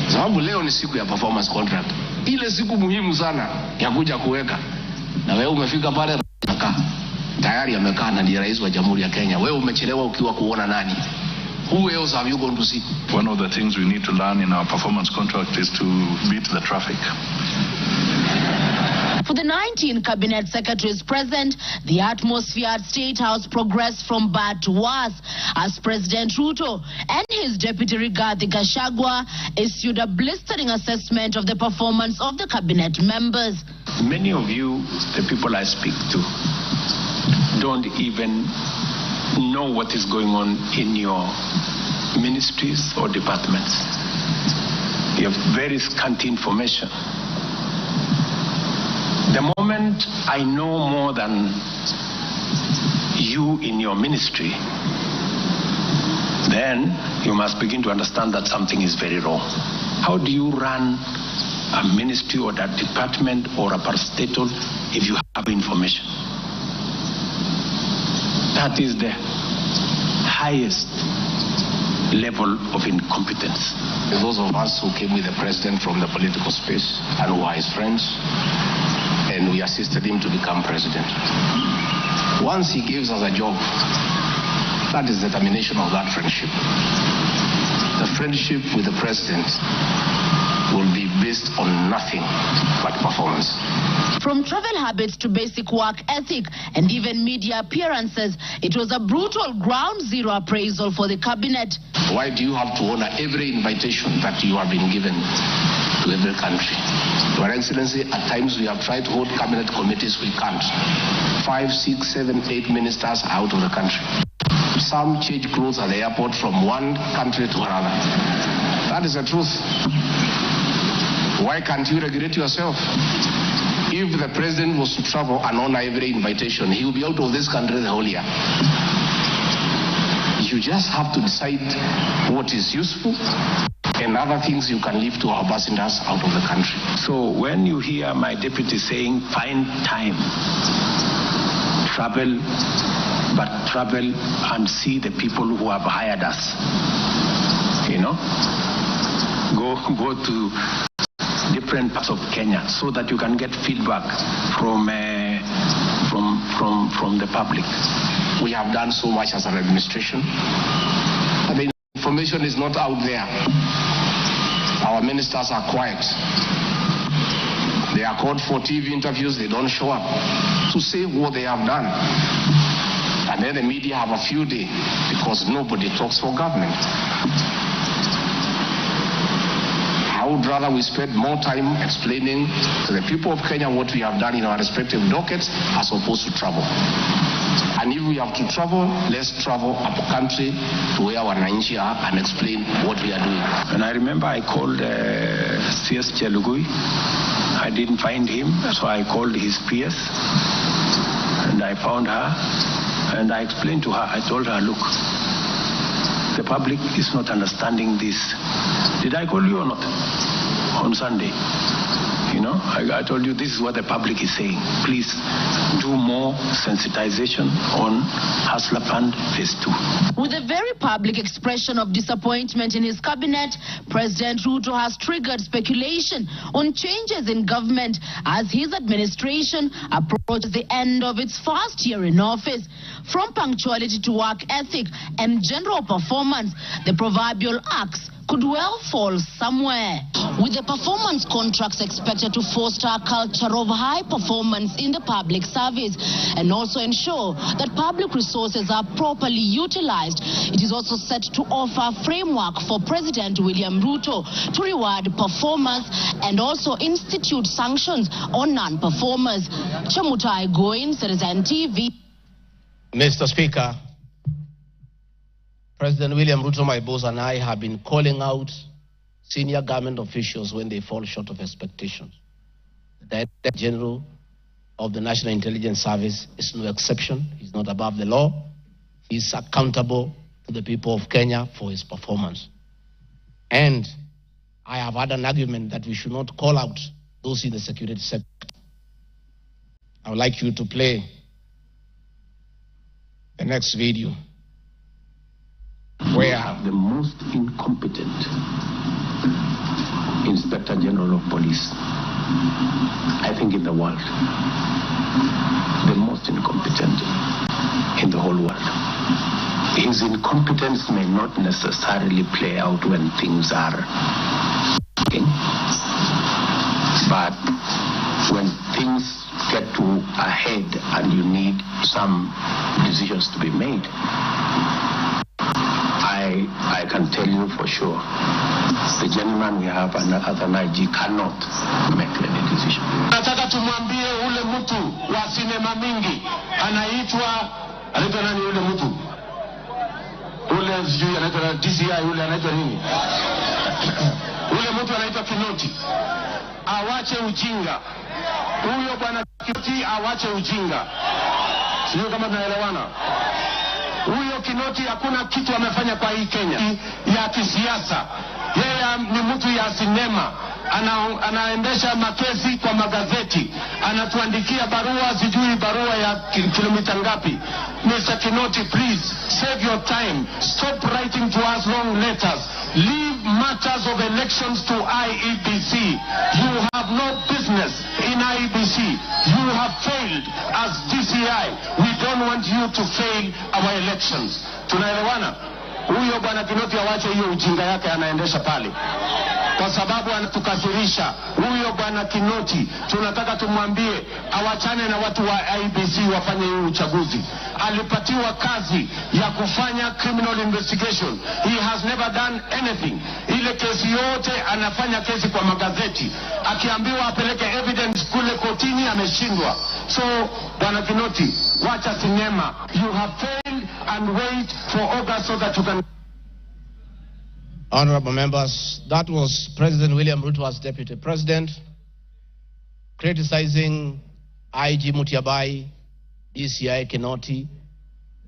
Sababu leo ni siku ya performance contract. Ile siku muhimu sana ya kuja kuweka. Na wewe umefika pale nakaa. Tayari amekaa na ndiye rais wa Jamhuri ya Kenya. Wewe umechelewa ukiwa kuona nani? Who else have you gone to see? One of the things we need to learn in our performance contract is to beat the traffic. For the 19 cabinet secretaries present, the atmosphere at State House progressed from bad to worse as President Ruto and his deputy Rigathi Gachagua issued a blistering assessment of the performance of the cabinet members. Many of you, the people I speak to, don't even know what is going on in your ministries or departments. You have very scanty information. The moment I know more than you in your ministry, then you must begin to understand that something is very wrong. How do you run a ministry or a department or a parastatal if you have information? That is the highest level of incompetence. Those of us who came with the president from the political space and who are his friends, and we assisted him to become president. Once he gives us a job, that is the termination of that friendship. The friendship with the president will be based on nothing but performance. From travel habits to basic work ethic and even media appearances, it was a brutal ground zero appraisal for the cabinet. Why do you have to honor every invitation that you have been given? to every country. Your Excellency, at times we have tried to hold cabinet committees, we can't. 5, 6, 7, 8 ministers are out of the country. Some change clothes at the airport from one country to another. That is the truth. Why can't you regulate yourself? If the president was to travel and honor every invitation, he will be out of this country the whole year. You just have to decide what is useful and other things you can leave to our ambassadors out of the country. So when you hear my deputy saying, find time, travel, but travel and see the people who have hired us, go to different parts of Kenya so that you can get feedback from the public. We have done so much as an administration, but the information is not out there. Our ministers are quiet. They are called for TV interviews, they don't show up to say what they have done. And then the media have a field day because nobody talks for government. I would rather we spend more time explaining to the people of Kenya what we have done in our respective dockets as opposed to travel. And if we have to travel, let's travel up country to where our Wananchi are and explain what we are doing. And I remember I called CS Chelugui. I didn't find him, so I called his PS and I found her and I explained to her, I told her, look, the public is not understanding this. Did I call you or not? On Sunday. I told you this is what the public is saying. Please do more sensitization on Hustler Fund Phase 2. With a very public expression of disappointment in his cabinet, President Ruto has triggered speculation on changes in government as his administration approaches the end of its first year in office. From punctuality to work ethic and general performance, the proverbial axe could well fall somewhere. With the performance contracts expected to foster a culture of high performance in the public service and also ensure that public resources are properly utilized, it is also set to offer a framework for President William Ruto to reward performers and also institute sanctions on non-performers. Chamutai Goin, Citizen TV. Mr. Speaker, President William Ruto, my boss, and I have been calling out senior government officials when they fall short of expectations. The Director General of the National Intelligence Service is no exception. He's not above the law. He's accountable to the people of Kenya for his performance. And I have had an argument that we should not call out those in the security sector. I would like you to play the next video. We have the most incompetent Inspector General of Police, I think, in the world. The most incompetent in the whole world. His incompetence may not necessarily play out when things are working, but when things get to a head and you need some decisions to be made, I can tell you for sure, the gentleman we have and other IG cannot make any decision. Nataka tumwambie ule mtu wa sinema mingi anaitwa nani ule mtu? Ule sijui anaitwa DCI, ule anaitwa nini? Ule mtu anaitwa Kinoti. Awache ujinga. Huyo bwana Kinoti awache ujinga. Sio kama tunaelewana. Huyo Kinoti hakuna kitu amefanya kwa hii Kenya ya kisiasa. Yeye ni mtu ya sinema. Anaendesha makesi kwa magazeti. Anatuandikia barua, sijui barua ya kilomita ngapi. Mr. Kinoti, please save your time. Stop writing to us long letters. Leave matters of elections to IEBC. You have no business in IEBC. You have failed as DCI. We don't want you to fail our elections. Tunaelewana? Huyo bwana Kinoti awache hiyo ujinga yake anaendesha pale, kwa sababu anatukasirisha. Huyo bwana Kinoti tunataka tumwambie awachane na watu wa IBC wafanye hiyo uchaguzi. Alipatiwa kazi ya kufanya criminal investigation. He has never done anything. Ile kesi yote anafanya kesi kwa magazeti. Akiambiwa apeleke evidence kule kotini ameshindwa. So bwana Kinoti, wacha sinema. You have failed and wait for August so that you can... Honorable members, that was President William Ruto as Deputy President, criticizing IG Mutiabai, DCI Kinoti.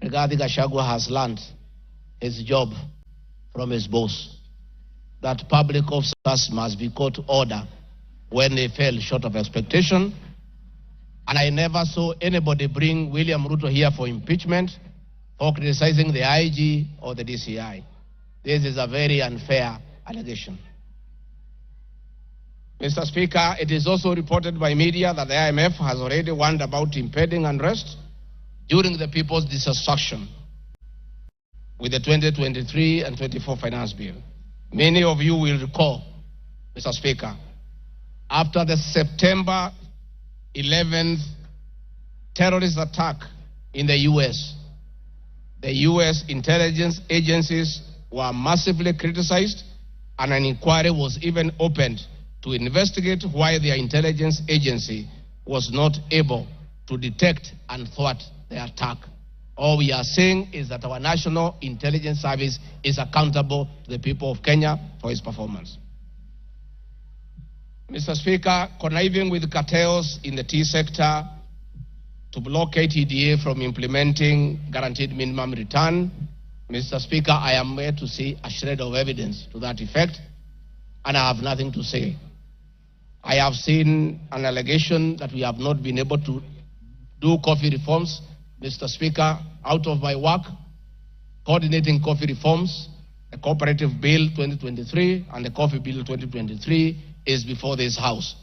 Rigathi Gachagua has learned his job from his boss, that public officers must be called to order when they fell short of expectation. And I never saw anybody bring William Ruto here for impeachment for criticizing the IG or the DCI. This is a very unfair allegation. Mr. Speaker, it is also reported by media that the IMF has already warned about impending unrest during the people's dissatisfaction with the 2023 and 24 finance bill. Many of you will recall, Mr. Speaker, after the September 11th terrorist attack in the U.S., the U.S. intelligence agencies were massively criticized, and an inquiry was even opened to investigate why their intelligence agency was not able to detect and thwart the attack. All we are saying is that our National Intelligence Service is accountable to the people of Kenya for its performance. Mr. Speaker, conniving with cartels in the tea sector to block KTDA from implementing guaranteed minimum return, Mr. Speaker, I am here to see a shred of evidence to that effect, and I have nothing to say. I have seen an allegation that we have not been able to do coffee reforms. Mr. Speaker, out of my work, coordinating coffee reforms, the Cooperative Bill 2023 and the Coffee Bill 2023 is before this House.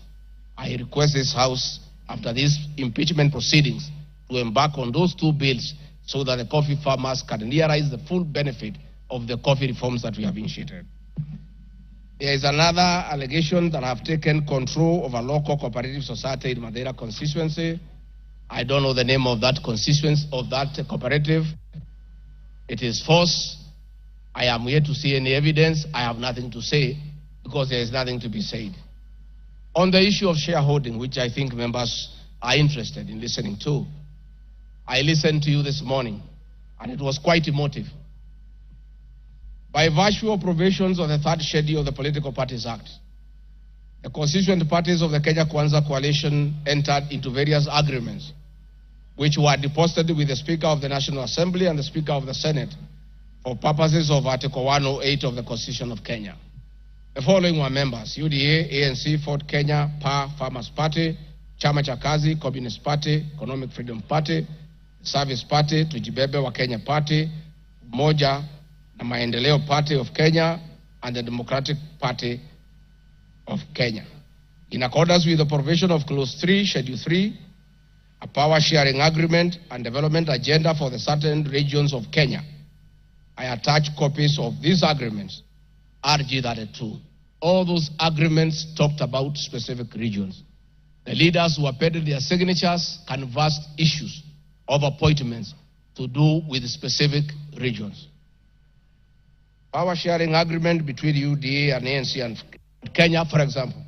I request this House, after these impeachment proceedings, to embark on those two bills so that the coffee farmers can realize the full benefit of the coffee reforms that we have initiated. There is another allegation that I have taken control of a local cooperative society in Madeira constituency. I don't know the name of that constituency, of that cooperative. It is false. I am here to see any evidence. I have nothing to say because there is nothing to be said. On the issue of shareholding, which I think members are interested in listening to, I listened to you this morning, and it was quite emotive. By virtue of provisions of the third schedule of the Political Parties Act, the constituent parties of the Kenya Kwanza coalition entered into various agreements, which were deposited with the Speaker of the National Assembly and the Speaker of the Senate for purposes of Article 108 of the Constitution of Kenya. The following were members: UDA, ANC, Ford Kenya, PAR, Farmers Party, Chama cha Kazi, Communist Party, Economic Freedom Party, Service Party, Tujibebe wa Kenya Party, Umoja na Maendeleo Party of Kenya, and the Democratic Party of Kenya. In accordance with the provision of Clause 3, Schedule 3, a power sharing agreement and development agenda for the certain regions of Kenya, I attach copies of these agreements, RG 32. All those agreements talked about specific regions. The leaders who appended their signatures canvassed issues of appointments to do with specific regions. Power sharing agreement between UDA and ANC and Kenya, for example,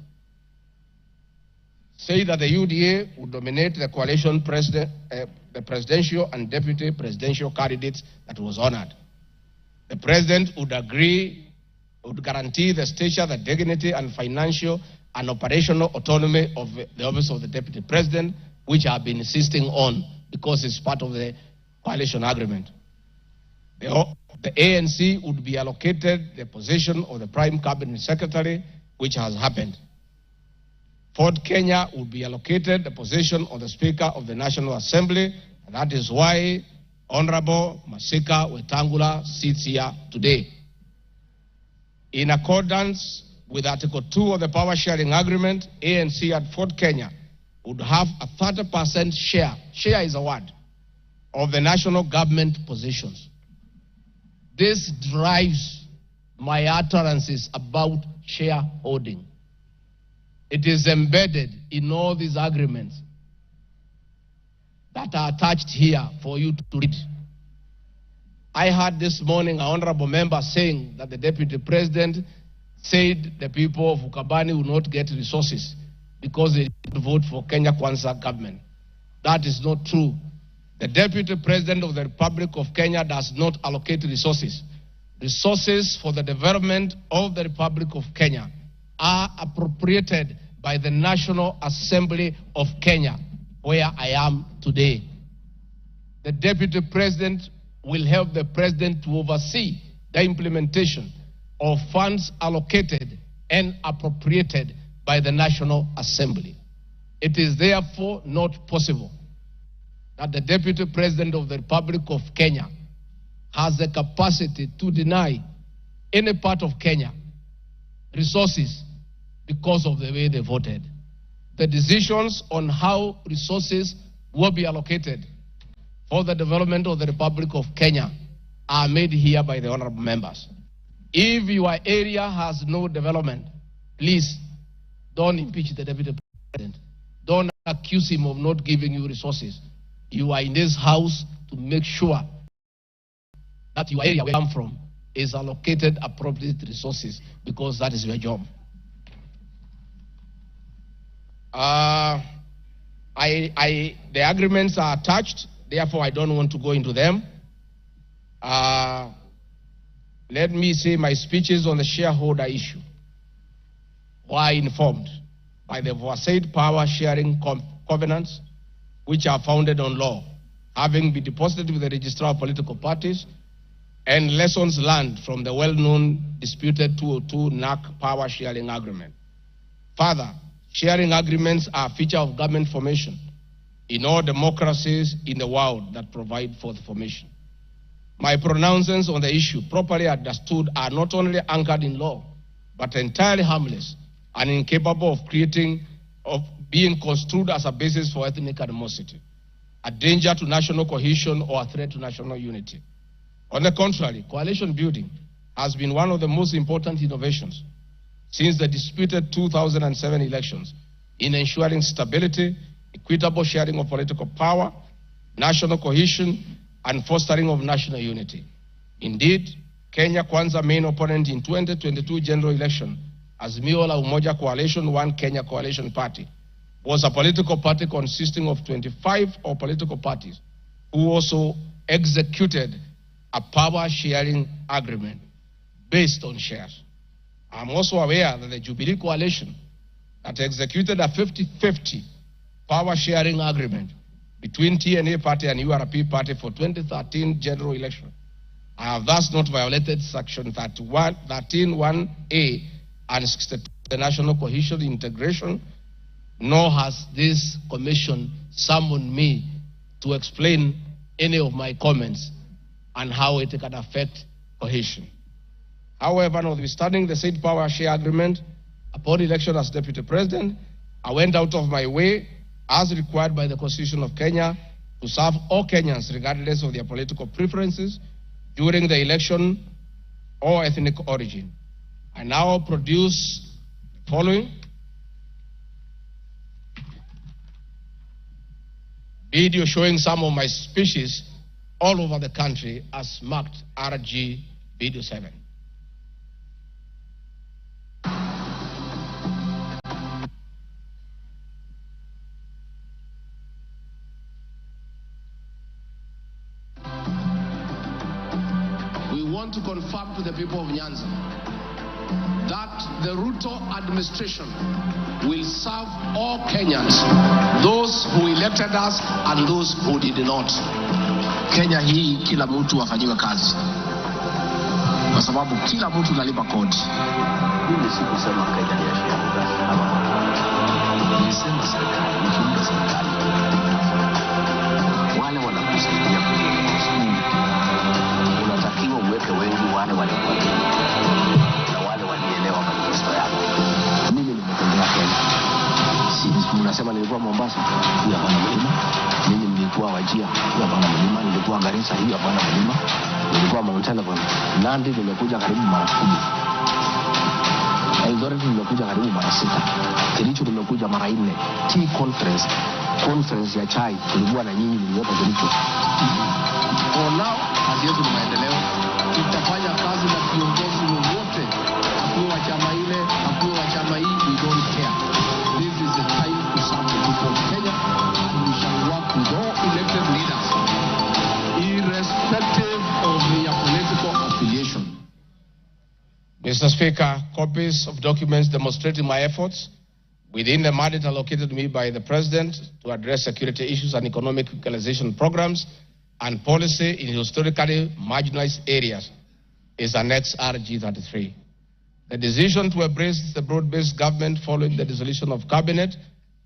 say that the UDA would nominate the coalition president, the presidential and deputy presidential candidates that was honored. The president would guarantee the stature, the dignity, and financial and operational autonomy of the office of the deputy president, which I have been insisting on because it's part of the coalition agreement. The ANC would be allocated the position of the prime cabinet secretary, which has happened. Ford Kenya would be allocated the position of the Speaker of the National Assembly, and that is why Honorable Masika Wetangula sits here today. In accordance with Article 2 of the Power Sharing Agreement, ANC at Ford Kenya would have a 30% share is a word, of the national government positions. This drives my utterances about shareholding. It is embedded in all these agreements that are attached here for you to read. I heard this morning an honorable member saying that the deputy president said the people of Ukambani will not get resources because they didn't vote for Kenya Kwanza government. That is not true. The deputy president of the Republic of Kenya does not allocate resources. Resources for the development of the Republic of Kenya are appropriated by the National Assembly of Kenya, where I am today. The deputy president will help the president to oversee the implementation of funds allocated and appropriated by the National Assembly. It is therefore not possible that the deputy president of the Republic of Kenya has the capacity to deny any part of Kenya resources because of the way they voted. The decisions on how resources will be allocated for the development of the Republic of Kenya are made here by the honorable members. If your area has no development, please don't impeach the deputy president. Don't accuse him of not giving you resources. You are in this house to make sure that your area where you come from is allocated appropriate resources, because that is your job. The agreements are attached, therefore I don't want to go into them. Let me say my speeches on the shareholder issue were informed by the said power sharing covenants, which are founded on law, having been deposited with the registrar of political parties, and lessons learned from the well-known disputed 202 NAC power sharing agreement. Further, sharing agreements are a feature of government formation in all democracies in the world that provide for the formation. My pronouncements on the issue, properly understood, are not only anchored in law, but entirely harmless and incapable of being construed as a basis for ethnic animosity, a danger to national cohesion, or a threat to national unity. On the contrary, coalition building has been one of the most important innovations since the disputed 2007 elections in ensuring stability, equitable sharing of political power, national cohesion, and fostering of national unity. Indeed, Kenya Kwanza main opponent in 2022 general election, Azimio la Umoja Coalition, One Kenya Coalition Party, was a political party consisting of 25 political parties who also executed a power sharing agreement based on shares. I'm also aware that the Jubilee Coalition that executed a 50-50 power sharing agreement between TNA Party and URP Party for 2013 general election. I have thus not violated Section 13(1)(a) and 62 the National Cohesion Integration, nor has this commission summoned me to explain any of my comments and how it can affect cohesion. However, notwithstanding the said power share agreement, upon election as deputy president, I went out of my way, as required by the Constitution of Kenya, to serve all Kenyans regardless of their political preferences during the election or ethnic origin. I now produce the following. Video showing some of my speeches all over the country as marked RG Video 7. We want to confirm to the people of Nyanza that the Ruto administration will serve all Kenyans, those who elected us and those who did not. Kenya hii kila mtu afanyiwe kazi, kwa sababu kila mtu analipa kodi. Mimi sikusema Kenya ni ya shareholders, nilisema serikali, nikiunda serikali wale wanakusaidia kujenga, unatakiwa uweke wengi wale walikuwa na wale walielewa manifesto yako. Mimi nimetembea Kenya, si mnasema nilikuwa Mombasa, ya mlima. Mimi nilikuwa nilikuwa Wajia, hiyo hapana mlima, nilikuwa Garissa, hiyo hapana mlima, nilikuwa Mount Elgon, Nandi nimekuja karibu mara 10, Eldoret nimekuja karibu mara 6, Kericho nimekuja mara 4, Tea conference ya chai tulikuwa na nyinyi mliopo Kericho. For now, kazi yetu ni maendeleo. Tutafanya kazi na viongozi wote, hakuwa wa chama ile, hakuwa wa chama hii, we don't care. This is the time to serve the people of Kenya, and we shall work with all elected leaders, irrespective of their political affiliation. Mr. Speaker, copies of documents demonstrating my efforts within the mandate allocated me by the President to address security issues and economic equalization programs and policy in historically marginalized areas is Annex RG33. The decision to embrace the broad-based government following the dissolution of cabinet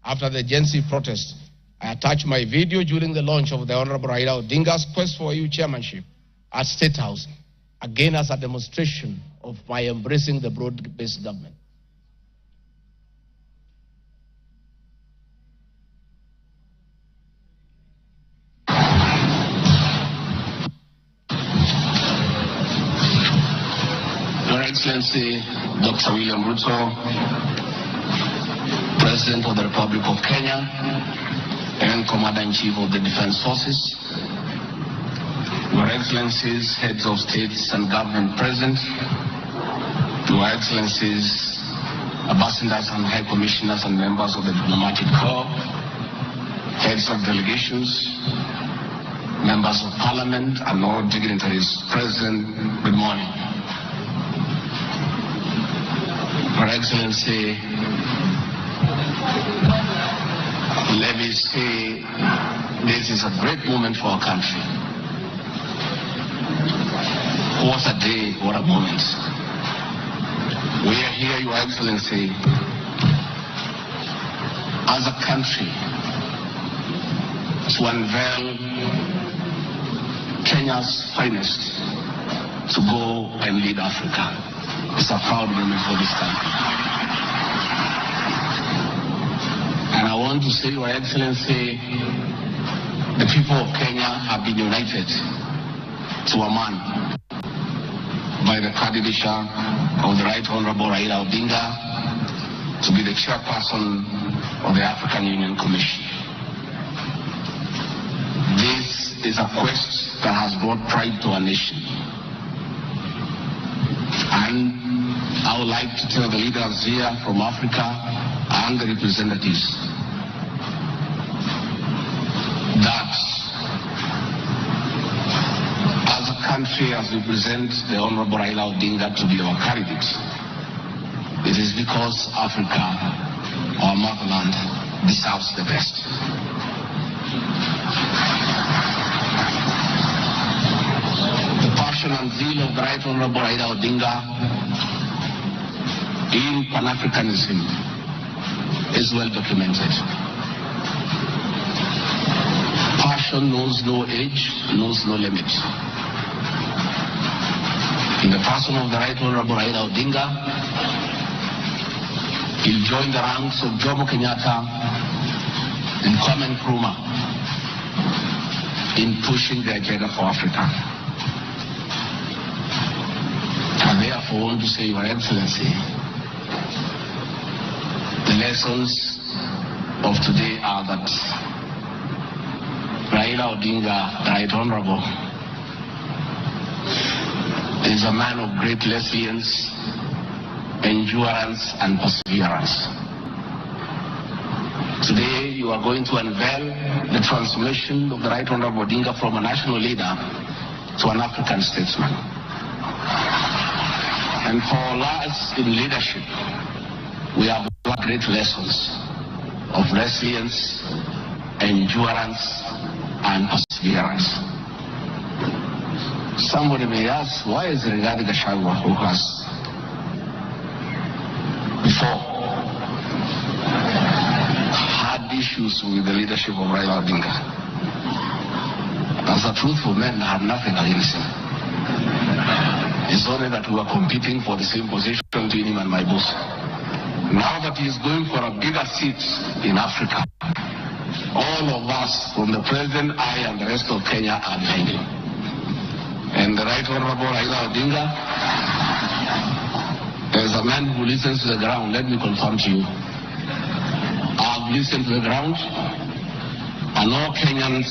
after the Gen Z protest. I attached my video during the launch of the Honorable Raila Odinga's quest for EU chairmanship at State House, again as a demonstration of my embracing the broad-based government. Your Excellency, Dr. William Ruto, President of the Republic of Kenya and Commander-in-Chief of the Defense Forces, Your Excellencies, Heads of States and Government present, Your Excellencies, Ambassadors and High Commissioners and members of the Diplomatic Corps, Heads of Delegations, Members of Parliament and all dignitaries present, good morning. Your Excellency, let me say this is a great moment for our country. What a day, what a moment. We are here, Your Excellency, as a country to unveil Kenya's finest to go and lead Africa. It's a proud moment for this country. And I want to say, Your Excellency, the people of Kenya have been united to a man by the candidature of the Right Honorable Raila Odinga to be the chairperson of the African Union Commission. This is a quest that has brought pride to our nation. And I would like to tell the leaders here from Africa and the representatives that as a country, as we present the Honorable Raila Odinga to be our candidate, it is because Africa, our motherland, deserves the best. The passion and zeal of the Right Honorable Raila Odinga in Pan-Africanism is well documented. Passion knows no age, knows no limit. In the person of the Right Honorable Raila Odinga, he'll join the ranks of Jomo Kenyatta and Kwame Nkrumah in pushing the agenda for Africa. And therefore, I want to say, Your Excellency, the lessons of today are that Raila Odinga, the Right Honorable, is a man of great resilience, endurance, and perseverance. Today, you are going to unveil the transformation of the Right Honorable Odinga from a national leader to an African statesman. And for us in leadership, we have learned great lessons of resilience, endurance, and perseverance. Somebody may ask, why is Rigathi Gachagua, who has before had issues with the leadership of Raila Odinga? As a truthful man, I have nothing against him. It's only that we are competing for the same position between him and my boss. Now that he is going for a bigger seat in Africa, all of us, from the President, I, and the rest of Kenya are behind him. And the Right Honorable Raila Odinga, as a man who listens to the ground, let me confirm to you, I've listened to the ground, and all Kenyans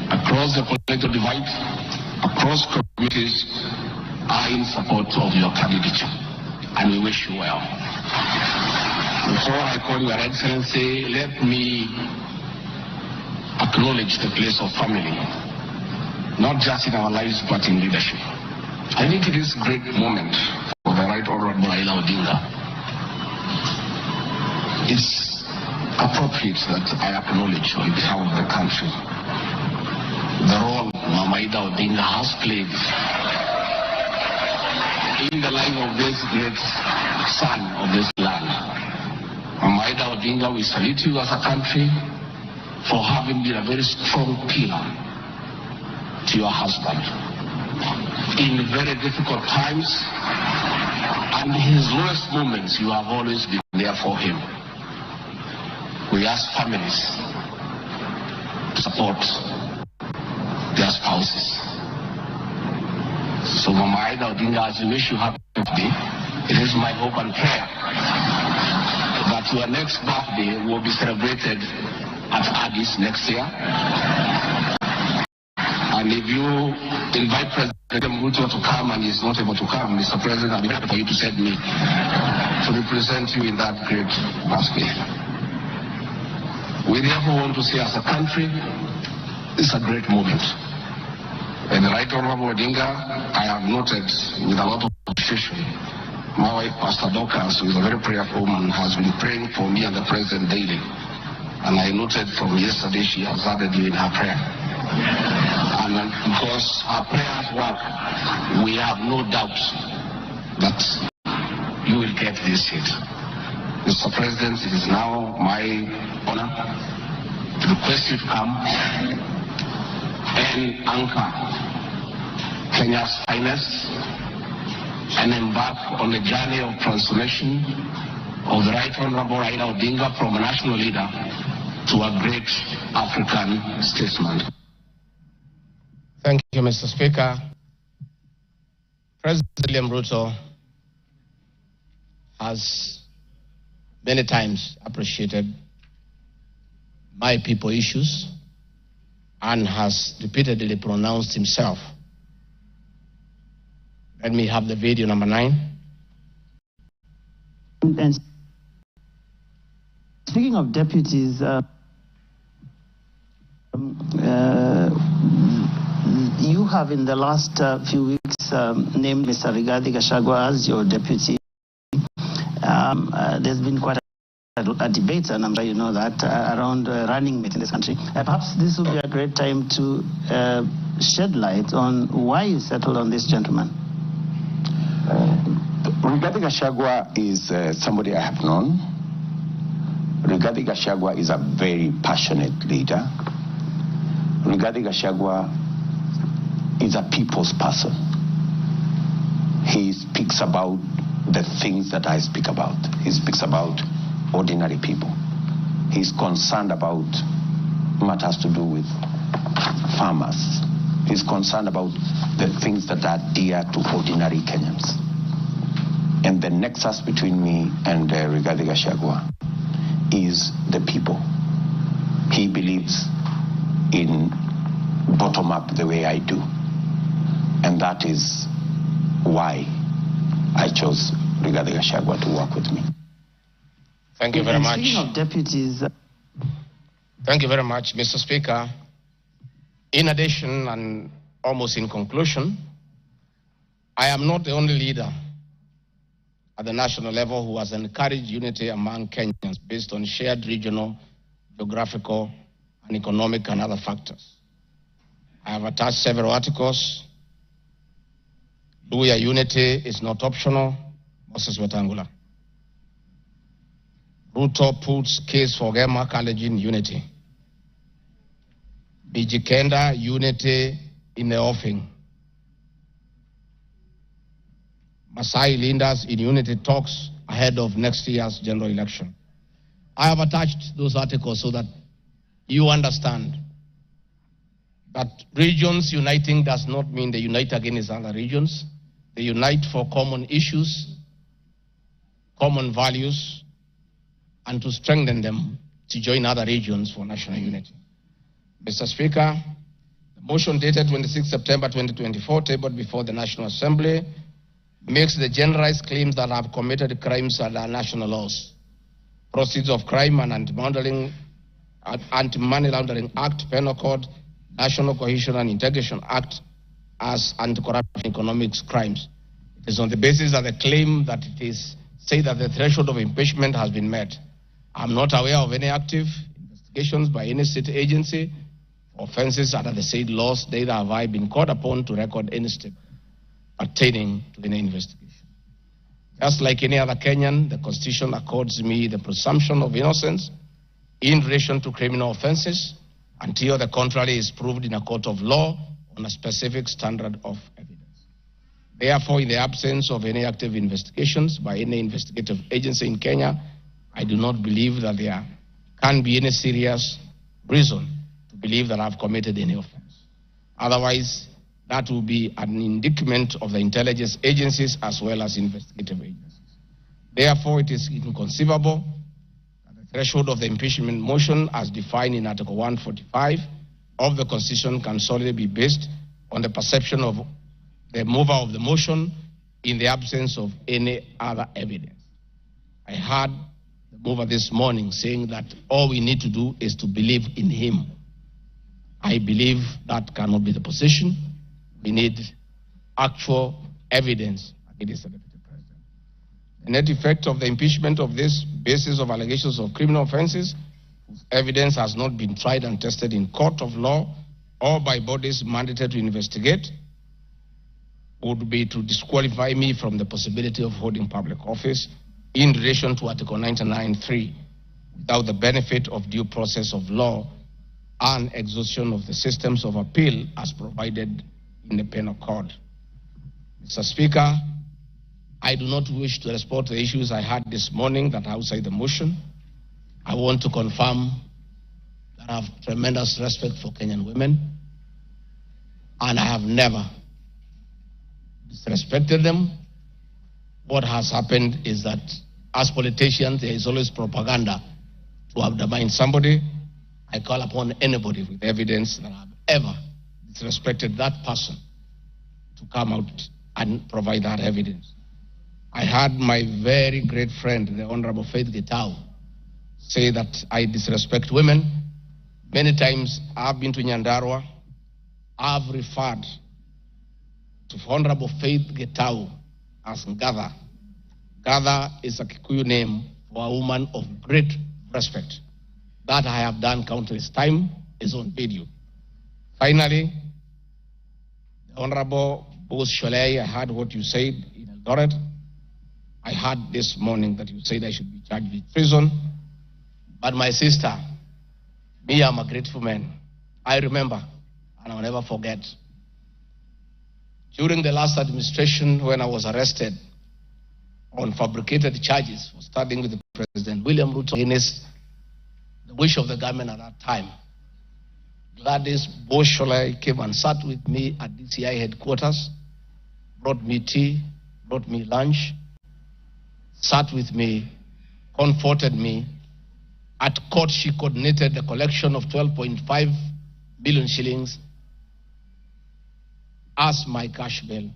across the political divide, across communities, are in support of your candidature, and we wish you well. Before I call Your Excellency, let me acknowledge the place of family, not just in our lives but in leadership. I think it is a great moment for the Right Honorable Raila Odinga. It's appropriate that I acknowledge on behalf of the country the role Mama Ida Odinga has played in the life of this great son of this land. Mama Ida Odinga, we salute you as a country for having been a very strong pillar to your husband in very difficult times, and in his lowest moments you have always been there for him. We ask families to support their spouses. So Mama Ida Odinga, as we wish you happy birthday, it is my hope and prayer that your next birthday will be celebrated at Addis next year. And if you invite President Ruto to come and he's not able to come, Mr. President, I'll be happy for you to send me to represent you in that great birthday. We therefore want to say as a country, it's a great moment. And the Right Honorable Odinga, I have noted with a lot of appreciation, my wife, Pastor Dorcas, who is a very prayerful woman, has been praying for me and the President daily. And I noted from yesterday she has added you in her prayer. And because her prayers work, we have no doubt that you will get this seat. Mr. President, it is now my honor to request you to come and anchor Kenya's finest and embark on the journey of transformation of the Right Honorable Raila Odinga from a national leader to a great African statesman. Thank you, Mr. Speaker. President William Ruto has many times appreciated my people issues and has repeatedly pronounced himself. Let me have the video number 9. And speaking of deputies, you have in the last few weeks named Mr. Rigathi Gachagua as your deputy. There's been quite a debate, and I'm sure you know that, around running mate in this country. Perhaps this would be a great time to shed light on why you settled on this gentleman. Rigathi Gachagua is somebody I have known. Rigathi Gachagua is a very passionate leader. Rigathi Gachagua is a people's person. He speaks about the things that I speak about. He speaks about ordinary people. He's concerned about matters to do with farmers. He's concerned about the things that are dear to ordinary Kenyans. And the nexus between me and Rigathi Gachagua is the people. He believes in bottom-up the way I do. And that is why I chose Rigathi Gachagua to work with me. Thank you very much. Speaking of deputies... Thank you very much, Mr. Speaker. In addition, and almost in conclusion, I am not the only leader at the national level who has encouraged unity among Kenyans based on shared regional, geographical, and economic and other factors. I have attached several articles. Luya unity is not optional. Moses Wetangula. Ruto puts case for Gema Kalenjin unity. Bijikenda unity in the offing. Masai leaders in unity talks ahead of next year's general election. I have attached those articles so that you understand that regions uniting does not mean they unite against other regions. They unite for common issues, common values, and to strengthen them to join other regions for national unity. Mr. Speaker, the motion dated 26 September 2024, tabled before the National Assembly, makes the generalized claims that have committed crimes under national laws, Proceeds of Crime and Anti-Money Laundering Act, Penal Code, National Cohesion and Integration Act as anti-corruption economic crimes. It is on the basis of the claim that it is said that the threshold of impeachment has been met. I'm not aware of any active investigations by any state agency for offences under the said laws, neither have I been called upon to record any step pertaining to any investigation. Just like any other Kenyan, the Constitution accords me the presumption of innocence in relation to criminal offences until the contrary is proved in a court of law on a specific standard of evidence. Therefore, in the absence of any active investigations by any investigative agency in Kenya, I do not believe that there can be any serious reason to believe that I've committed any offense. Otherwise, that will be an indictment of the intelligence agencies as well as investigative agencies. Therefore, it is inconceivable that the threshold of the impeachment motion as defined in Article 145 of the Constitution can solely be based on the perception of the mover of the motion in the absence of any other evidence. I heard the mover this morning saying that all we need to do is to believe in him. I believe that cannot be the position. We need actual evidence against the Deputy President. The net effect of the impeachment of this basis of allegations of criminal offences, whose evidence has not been tried and tested in court of law or by bodies mandated to investigate, would be to disqualify me from the possibility of holding public office in relation to Article 99(3) without the benefit of due process of law and exhaustion of the systems of appeal as provided in the Penal Code. Mr. Speaker, I do not wish to respond to the issues I had this morning that are outside the motion. I want to confirm that I have tremendous respect for Kenyan women, and I have never disrespected them. What has happened is that as politicians, there is always propaganda to undermine somebody. I call upon anybody with evidence that I have ever disrespected that person to come out and provide that evidence. I had my very great friend, the Honorable Faith Gitau, say that I disrespect women. Many times I've been to Nyandarua. I've referred to Honorable Faith Gitau as Ngatha. Ngatha is a Kikuyu name for a woman of great respect. That I have done countless times is on video. Finally, the Honorable Bose Sholei, I heard what you said in Eldoret. I heard this morning that you said I should be charged with treason. But my sister, me, I'm a grateful man. I remember, and I'll never forget, during the last administration when I was arrested on fabricated charges for standing with the President William Ruto against the wish of the government at that time, Gladys Bosholai came and sat with me at DCI headquarters, brought me tea, brought me lunch, sat with me, comforted me. At court, she coordinated the collection of 12.5 billion shillings as my cash bail.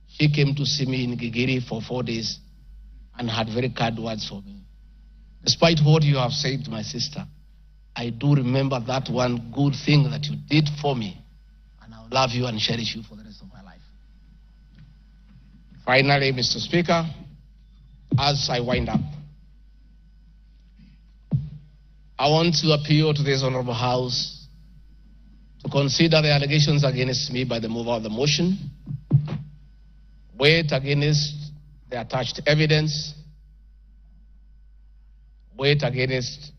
She came to see me in Gigiri for 4 days and had very kind words for me. Despite what you have said, my sister, I do remember that one good thing that you did for me, and I'll love you and cherish you for the rest of my life. Finally, Mr. Speaker, as I wind up, I want to appeal to this Honorable House to consider the allegations against me by the mover of the motion, weigh it against the attached evidence, weigh it against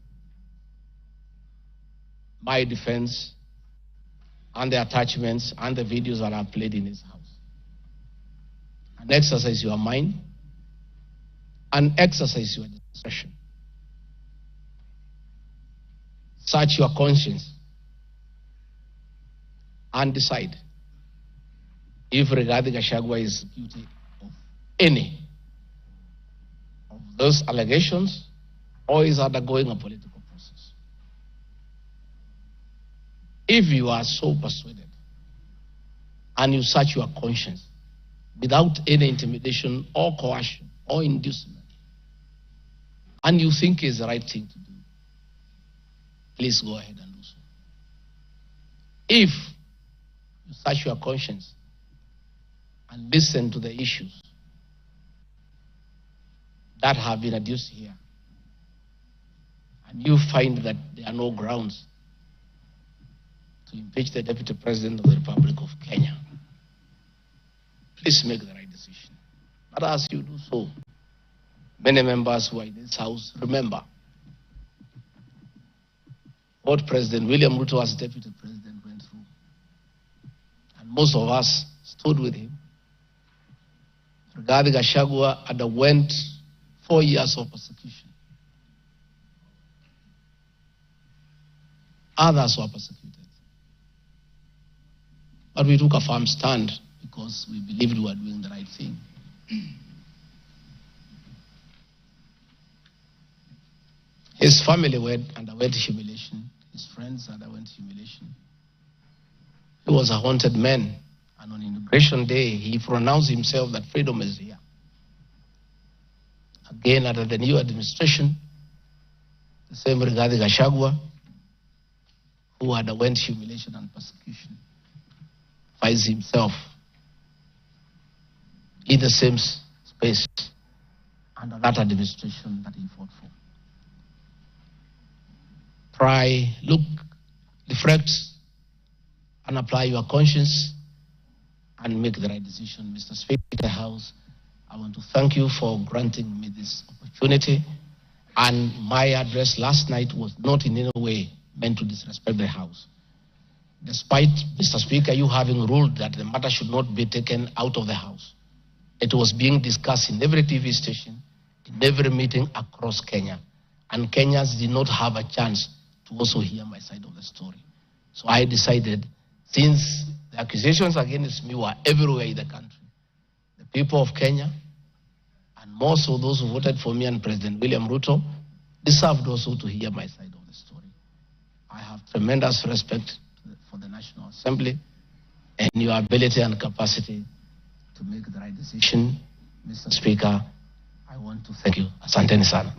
my defense and the attachments and the videos that are played in his house. And exercise your mind and exercise your discretion. search your conscience and decide if Rigathi Gachagua is guilty of any of those allegations or is undergoing a political process. If you are so persuaded and you search your conscience without any intimidation or coercion or inducement, and you think is the right thing to do, please go ahead and do so. If you search your conscience and listen to the issues that have been adduced here, and you find that there are no grounds to impeach the Deputy President of the Republic of Kenya, please make the right decision. But as you do so, many members who are in this House remember what President William Ruto as Deputy President went through. And most of us stood with him. Rigathi Gachagua underwent 4 years of persecution. Others were persecuted. But we took a firm stand because we believed we were doing the right thing. His family underwent humiliation. His friends underwent humiliation. He was a haunted man. And on Inauguration Day, he pronounced himself that freedom is here. Again, under the new administration, the same Rigathi Gachagua, who underwent humiliation and persecution, finds himself in the same space under that administration that he fought for. Try, look, reflect, and apply your conscience and make the right decision. Mr. Speaker of the House, I want to thank you for granting me this opportunity. And my address last night was not in any way meant to disrespect the House. Despite, Mr. Speaker, you having ruled that the matter should not be taken out of the House, it was being discussed in every TV station, in every meeting across Kenya. And Kenyans did not have a chance to also hear my side of the story. So I decided, since the accusations against me were everywhere in the country, the people of Kenya, and more so those who voted for me and President William Ruto, deserved also to hear my side of the story. I have tremendous respect for the National Assembly and your ability and capacity to make the right decision. Mr. Speaker, I want to thank you. Asanteni sana.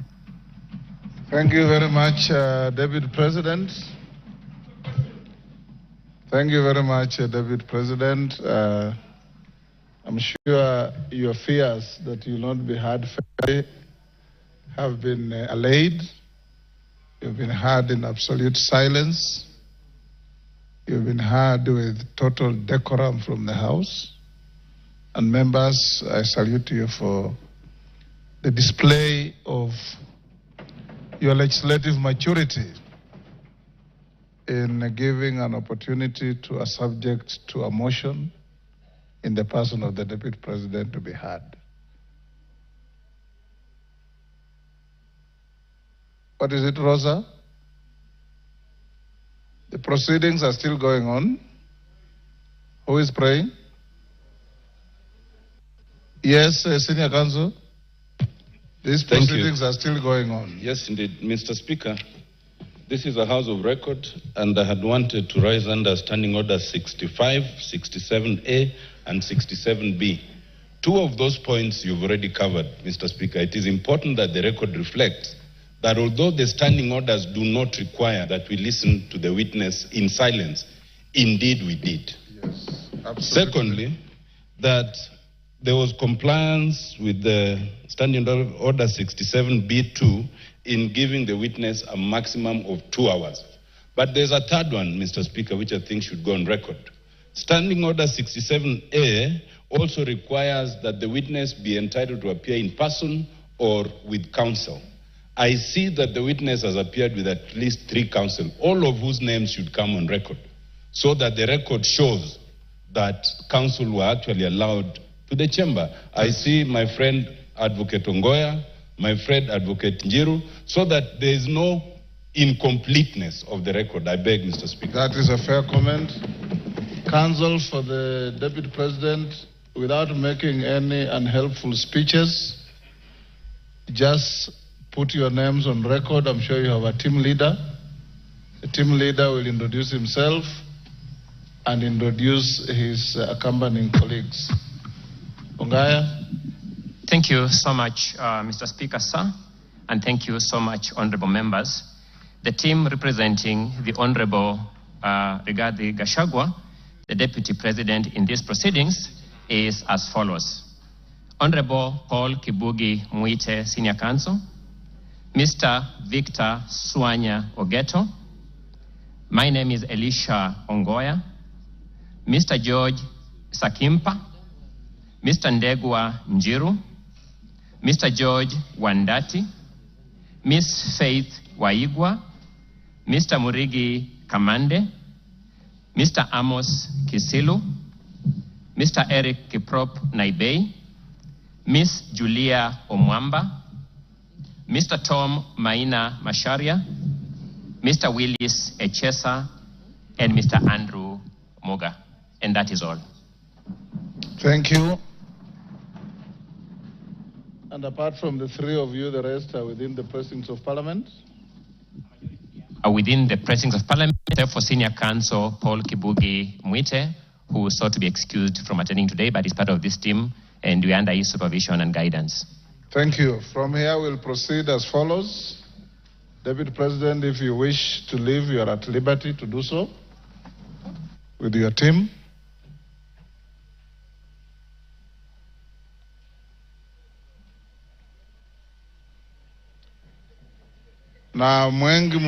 Thank you very much, Deputy President. Thank you very much, Deputy President. I'm sure your fears that you will not be heard fairly have been allayed. You've been heard in absolute silence. You've been heard with total decorum from the House. And members, I salute you for the display of your legislative maturity in giving an opportunity to a subject to a motion in the person of the Deputy President to be heard. What is it, Rosa? The proceedings are still going on. Who is praying? Yes, Senior Counsel. These proceedings are still going on. Yes, indeed. Mr. Speaker, this is a House of Record, and I had wanted to rise under Standing Order 65, 67A, and 67B. Two of those points you've already covered, Mr. Speaker. It is important that the record reflects that although the standing orders do not require that we listen to the witness in silence, indeed we did. Yes, absolutely. Secondly, that there was compliance with the Standing Order 67B2 in giving the witness a maximum of 2 hours. But there's a third one, Mr. Speaker, which I think should go on record. Standing Order 67A also requires that the witness be entitled to appear in person or with counsel. I see that the witness has appeared with at least 3 counsel, all of whose names should come on record, so that the record shows that counsel were actually allowed to the chamber. I see my friend Advocate Ongoya, my friend Advocate Njiru, so that there is no incompleteness of the record. I beg, Mr. Speaker. That is a fair comment. Counsel for the Deputy President, without making any unhelpful speeches, just put your names on record. I'm sure you have a team leader. The team leader will introduce himself and introduce his accompanying colleagues. Ongaya. Thank you so much, Mr. Speaker, sir, and thank you so much, honorable members. The team representing the Honorable Rigathi Gachagua, the Deputy President in these proceedings, is as follows. Honorable Paul Kibugi Muite, Senior Counsel, Mr. Victor Swanya Ogeto, my name is Elisha Ongoya, Mr. George Sakimpa, Mr. Ndegwa Njiru, Mr. George Wandati, Miss Faith Waigwa, Mr. Murigi Kamande, Mr. Amos Kisilu, Mr. Eric Kiprop Naibei, Miss Julia Omwamba, Mr. Tom Maina Masharia, Mr. Willis Echesa, and Mr. Andrew Moga. And that is all. Thank you. And apart from the three of you, the rest are within the precincts of Parliament? Are within the precincts of Parliament, therefore Senior Counsel Paul Kibugi Muite, who sought to be excused from attending today, but is part of this team, and we are under his supervision and guidance. Thank you. From here, we'll proceed as follows. Deputy President, if you wish to leave, you are at liberty to do so with your team. Na mwengi